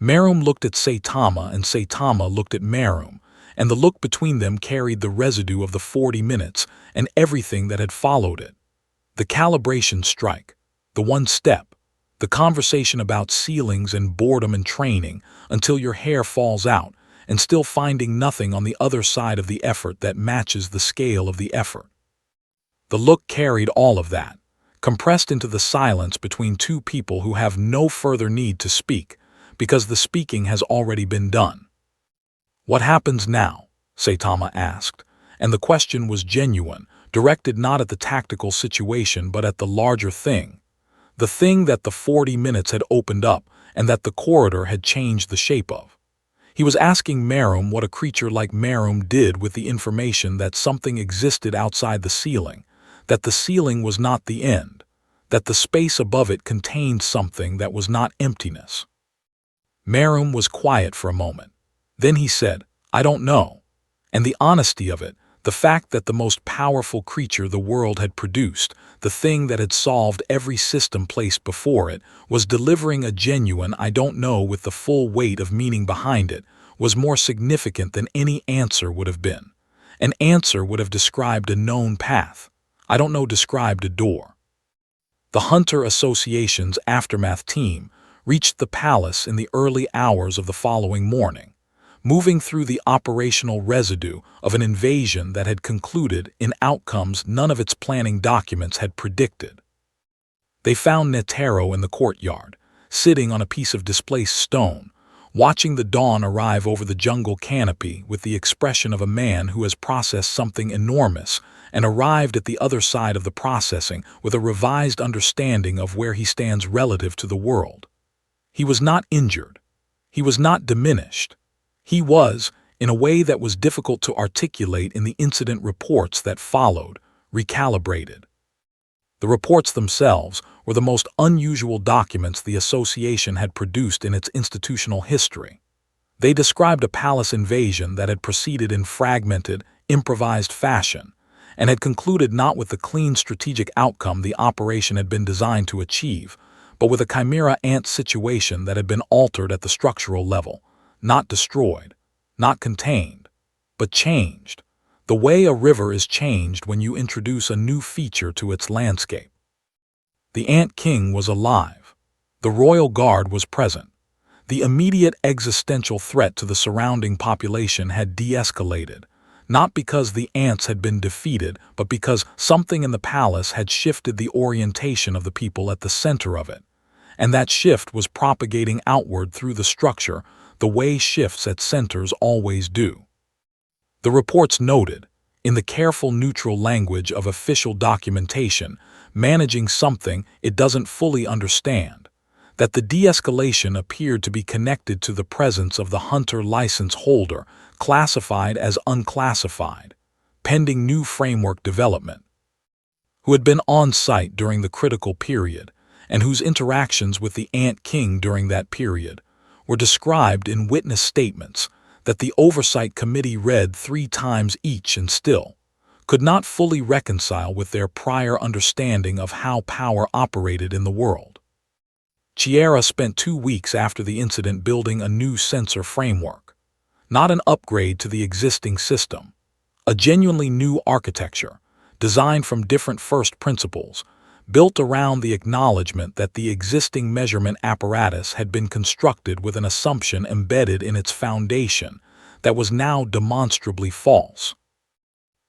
Meruem looked at Saitama and Saitama looked at Meruem, and the look between them carried the residue of the 40 minutes and everything that had followed it. The calibration strike, the one step, the conversation about ceilings and boredom and training until your hair falls out and still finding nothing on the other side of the effort that matches the scale of the effort. The look carried all of that, compressed into the silence between two people who have no further need to speak, because the speaking has already been done. "What happens now?" Saitama asked, and the question was genuine, directed not at the tactical situation but at the larger thing, the thing that the 40 minutes had opened up and that the corridor had changed the shape of. He was asking Meruem what a creature like Meruem did with the information that something existed outside the ceiling, that the ceiling was not the end, that the space above it contained something that was not emptiness. Meruem was quiet for a moment. Then he said, "I don't know." And the honesty of it, the fact that the most powerful creature the world had produced, the thing that had solved every system placed before it, was delivering a genuine "I don't know" with the full weight of meaning behind it, was more significant than any answer would have been. An answer would have described a known path. "I don't know" described a door. The Hunter Association's aftermath team reached the palace in the early hours of the following morning, moving through the operational residue of an invasion that had concluded in outcomes none of its planning documents had predicted. They found Netero in the courtyard, sitting on a piece of displaced stone, watching the dawn arrive over the jungle canopy with the expression of a man who has processed something enormous and arrived at the other side of the processing with a revised understanding of where he stands relative to the world. He was not injured. He was not diminished. He was, in a way that was difficult to articulate in the incident reports that followed, recalibrated. The reports themselves were the most unusual documents the association had produced in its institutional history. They described a palace invasion that had proceeded in fragmented, improvised fashion, and had concluded not with the clean strategic outcome the operation had been designed to achieve, but with a Chimera Ant situation that had been altered at the structural level, not destroyed, not contained, but changed, the way a river is changed when you introduce a new feature to its landscape. The Ant King was alive. The royal guard was present. The immediate existential threat to the surrounding population had de-escalated, not because the ants had been defeated, but because something in the palace had shifted the orientation of the people at the center of it. And that shift was propagating outward through the structure, the way shifts at centers always do. The reports noted, in the careful neutral language of official documentation, managing something it doesn't fully understand, that the de-escalation appeared to be connected to the presence of the hunter license holder, classified as unclassified, pending new framework development, who had been on site during the critical period, and whose interactions with the Ant King during that period were described in witness statements that the Oversight Committee read 3 times each and still could not fully reconcile with their prior understanding of how power operated in the world. Chimera spent 2 weeks after the incident building a new sensor framework, not an upgrade to the existing system, a genuinely new architecture, designed from different first principles, built around the acknowledgement that the existing measurement apparatus had been constructed with an assumption embedded in its foundation that was now demonstrably false.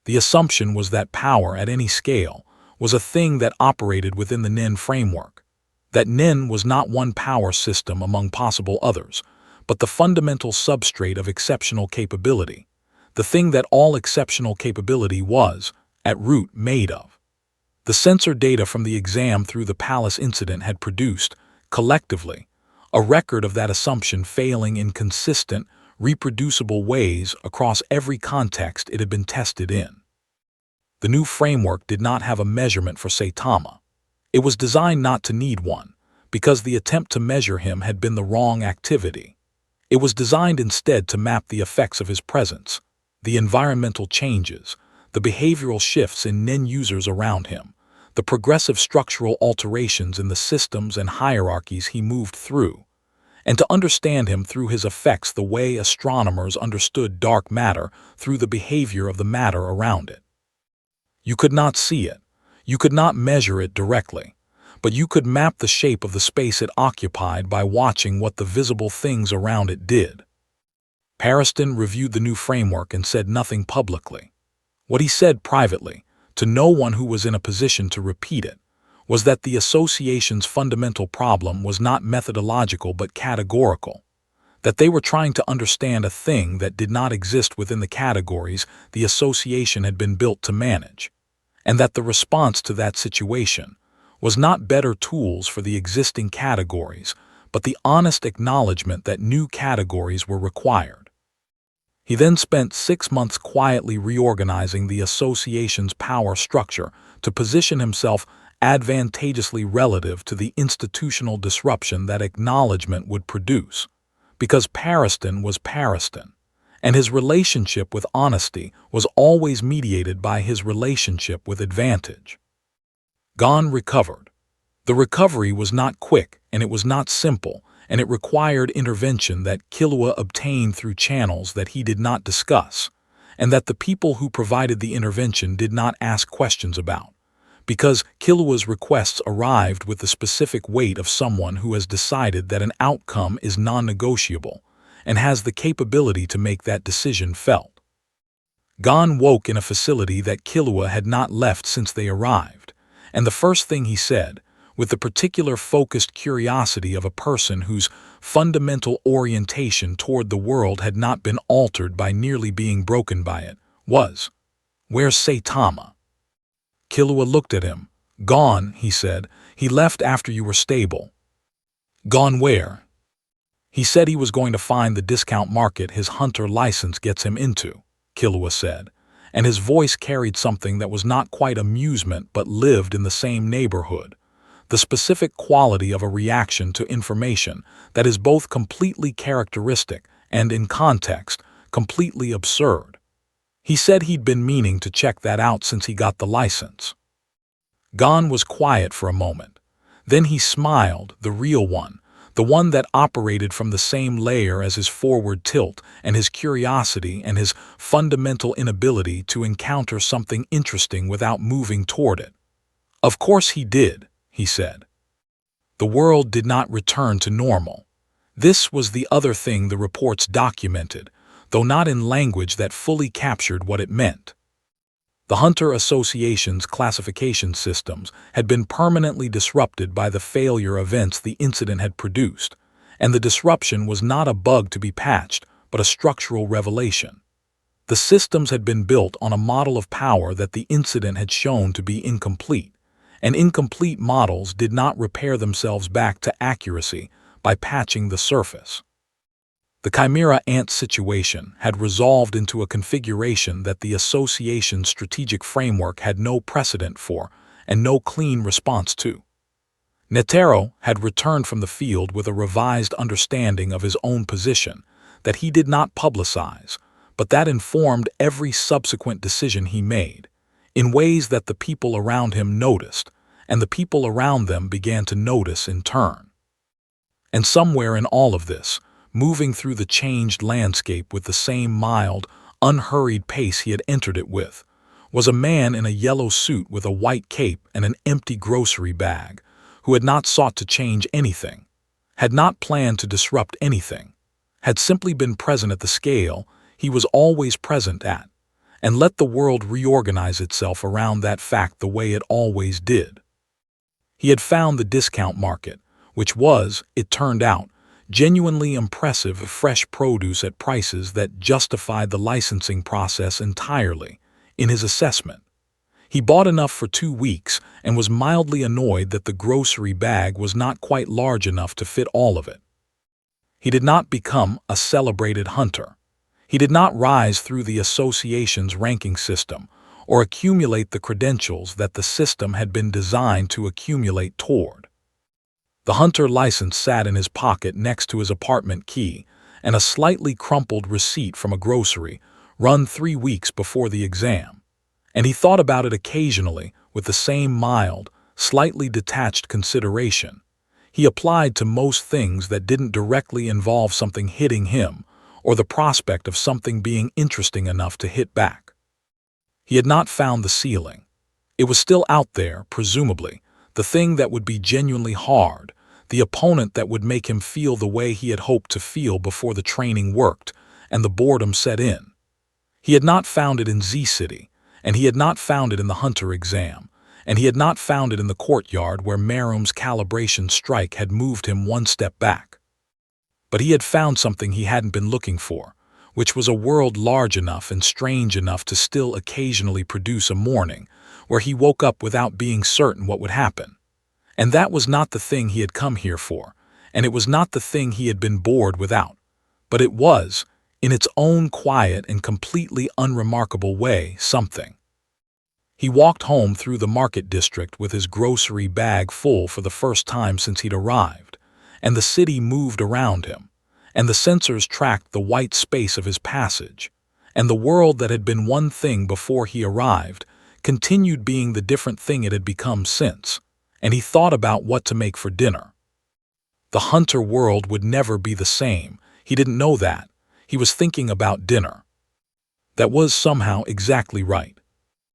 The assumption was that power at any scale was a thing that operated within the Nen framework, that Nen was not one power system among possible others, but the fundamental substrate of exceptional capability, the thing that all exceptional capability was, at root, made of. The sensor data from the exam through the palace incident had produced, collectively, a record of that assumption failing in consistent, reproducible ways across every context it had been tested in. The new framework did not have a measurement for Saitama. It was designed not to need one, because the attempt to measure him had been the wrong activity. It was designed instead to map the effects of his presence, the environmental changes, the behavioral shifts in Nen users around him, the progressive structural alterations in the systems and hierarchies he moved through, and to understand him through his effects the way astronomers understood dark matter through the behavior of the matter around it. You could not see it, you could not measure it directly, but you could map the shape of the space it occupied by watching what the visible things around it did. Pariston reviewed the new framework and said nothing publicly. What he said privately, to no one who was in a position to repeat it, was that the association's fundamental problem was not methodological but categorical, that they were trying to understand a thing that did not exist within the categories the association had been built to manage, and that the response to that situation was not better tools for the existing categories, but the honest acknowledgement that new categories were required. He then spent 6 months quietly reorganizing the association's power structure to position himself advantageously relative to the institutional disruption that acknowledgement would produce, because Pariston was Pariston, and his relationship with honesty was always mediated by his relationship with advantage. Gon recovered. The recovery was not quick, and it was not simple, and it required intervention that Killua obtained through channels that he did not discuss, and that the people who provided the intervention did not ask questions about, because Killua's requests arrived with the specific weight of someone who has decided that an outcome is non-negotiable and has the capability to make that decision felt. Gon woke in a facility that Killua had not left since they arrived, and the first thing he said, with the particular focused curiosity of a person whose fundamental orientation toward the world had not been altered by nearly being broken by it, was, "Where's Saitama?" Killua looked at him. "Gone," he said. "He left after you were stable." "Gone where?" "He said he was going to find the discount market his hunter license gets him into," Killua said, and his voice carried something that was not quite amusement but lived in the same neighborhood, the specific quality of a reaction to information that is both completely characteristic and, in context, completely absurd. He said he'd been meaning to check that out since he got the license. Gon was quiet for a moment. Then he smiled, the real one, the one that operated from the same layer as his forward tilt and his curiosity and his fundamental inability to encounter something interesting without moving toward it. "Of course he did," he said. The world did not return to normal. This was the other thing the reports documented. though not in language that fully captured what it meant. The Hunter Association's classification systems had been permanently disrupted by the failure events the incident had produced, and the disruption was not a bug to be patched, but a structural revelation. The systems had been built on a model of power that the incident had shown to be incomplete, and incomplete models did not repair themselves back to accuracy by patching the surface. The Chimera Ant situation had resolved into a configuration that the association's strategic framework had no precedent for and no clean response to. Netero had returned from the field with a revised understanding of his own position that he did not publicize, but that informed every subsequent decision he made, in ways that the people around him noticed, and the people around them began to notice in turn. And somewhere in all of this, moving through the changed landscape with the same mild, unhurried pace he had entered it with, was a man in a yellow suit with a white cape and an empty grocery bag, who had not sought to change anything, had not planned to disrupt anything, had simply been present at the scale he was always present at, and let the world reorganize itself around that fact the way it always did. He had found the discount market, which was, it turned out, genuinely impressive fresh produce at prices that justified the licensing process entirely, in his assessment. He bought enough for 2 weeks and was mildly annoyed that the grocery bag was not quite large enough to fit all of it. He did not become a celebrated hunter. He did not rise through the association's ranking system or accumulate the credentials that the system had been designed to accumulate toward. The hunter license sat in his pocket next to his apartment key and a slightly crumpled receipt from a grocery run 3 weeks before the exam, and he thought about it occasionally with the same mild, slightly detached consideration he applied to most things that didn't directly involve something hitting him or the prospect of something being interesting enough to hit back. He had not found the ceiling. It was still out there, presumably, the thing that would be genuinely hard, the opponent that would make him feel the way he had hoped to feel before the training worked and the boredom set in. He had not found it in Z-City, and he had not found it in the Hunter exam, and he had not found it in the courtyard where Meruem's calibration strike had moved him 1 step back. But he had found something he hadn't been looking for, which was a world large enough and strange enough to still occasionally produce a morning where he woke up without being certain what would happen. And that was not the thing he had come here for, and it was not the thing he had been bored without, but it was, in its own quiet and completely unremarkable way, something. He walked home through the market district with his grocery bag full for the first time since he'd arrived, and the city moved around him, and the sensors tracked the white space of his passage, and the world that had been one thing before he arrived continued being the different thing it had become since, and he thought about what to make for dinner. The hunter world would never be the same. He didn't know that. He was thinking about dinner. That was somehow exactly right.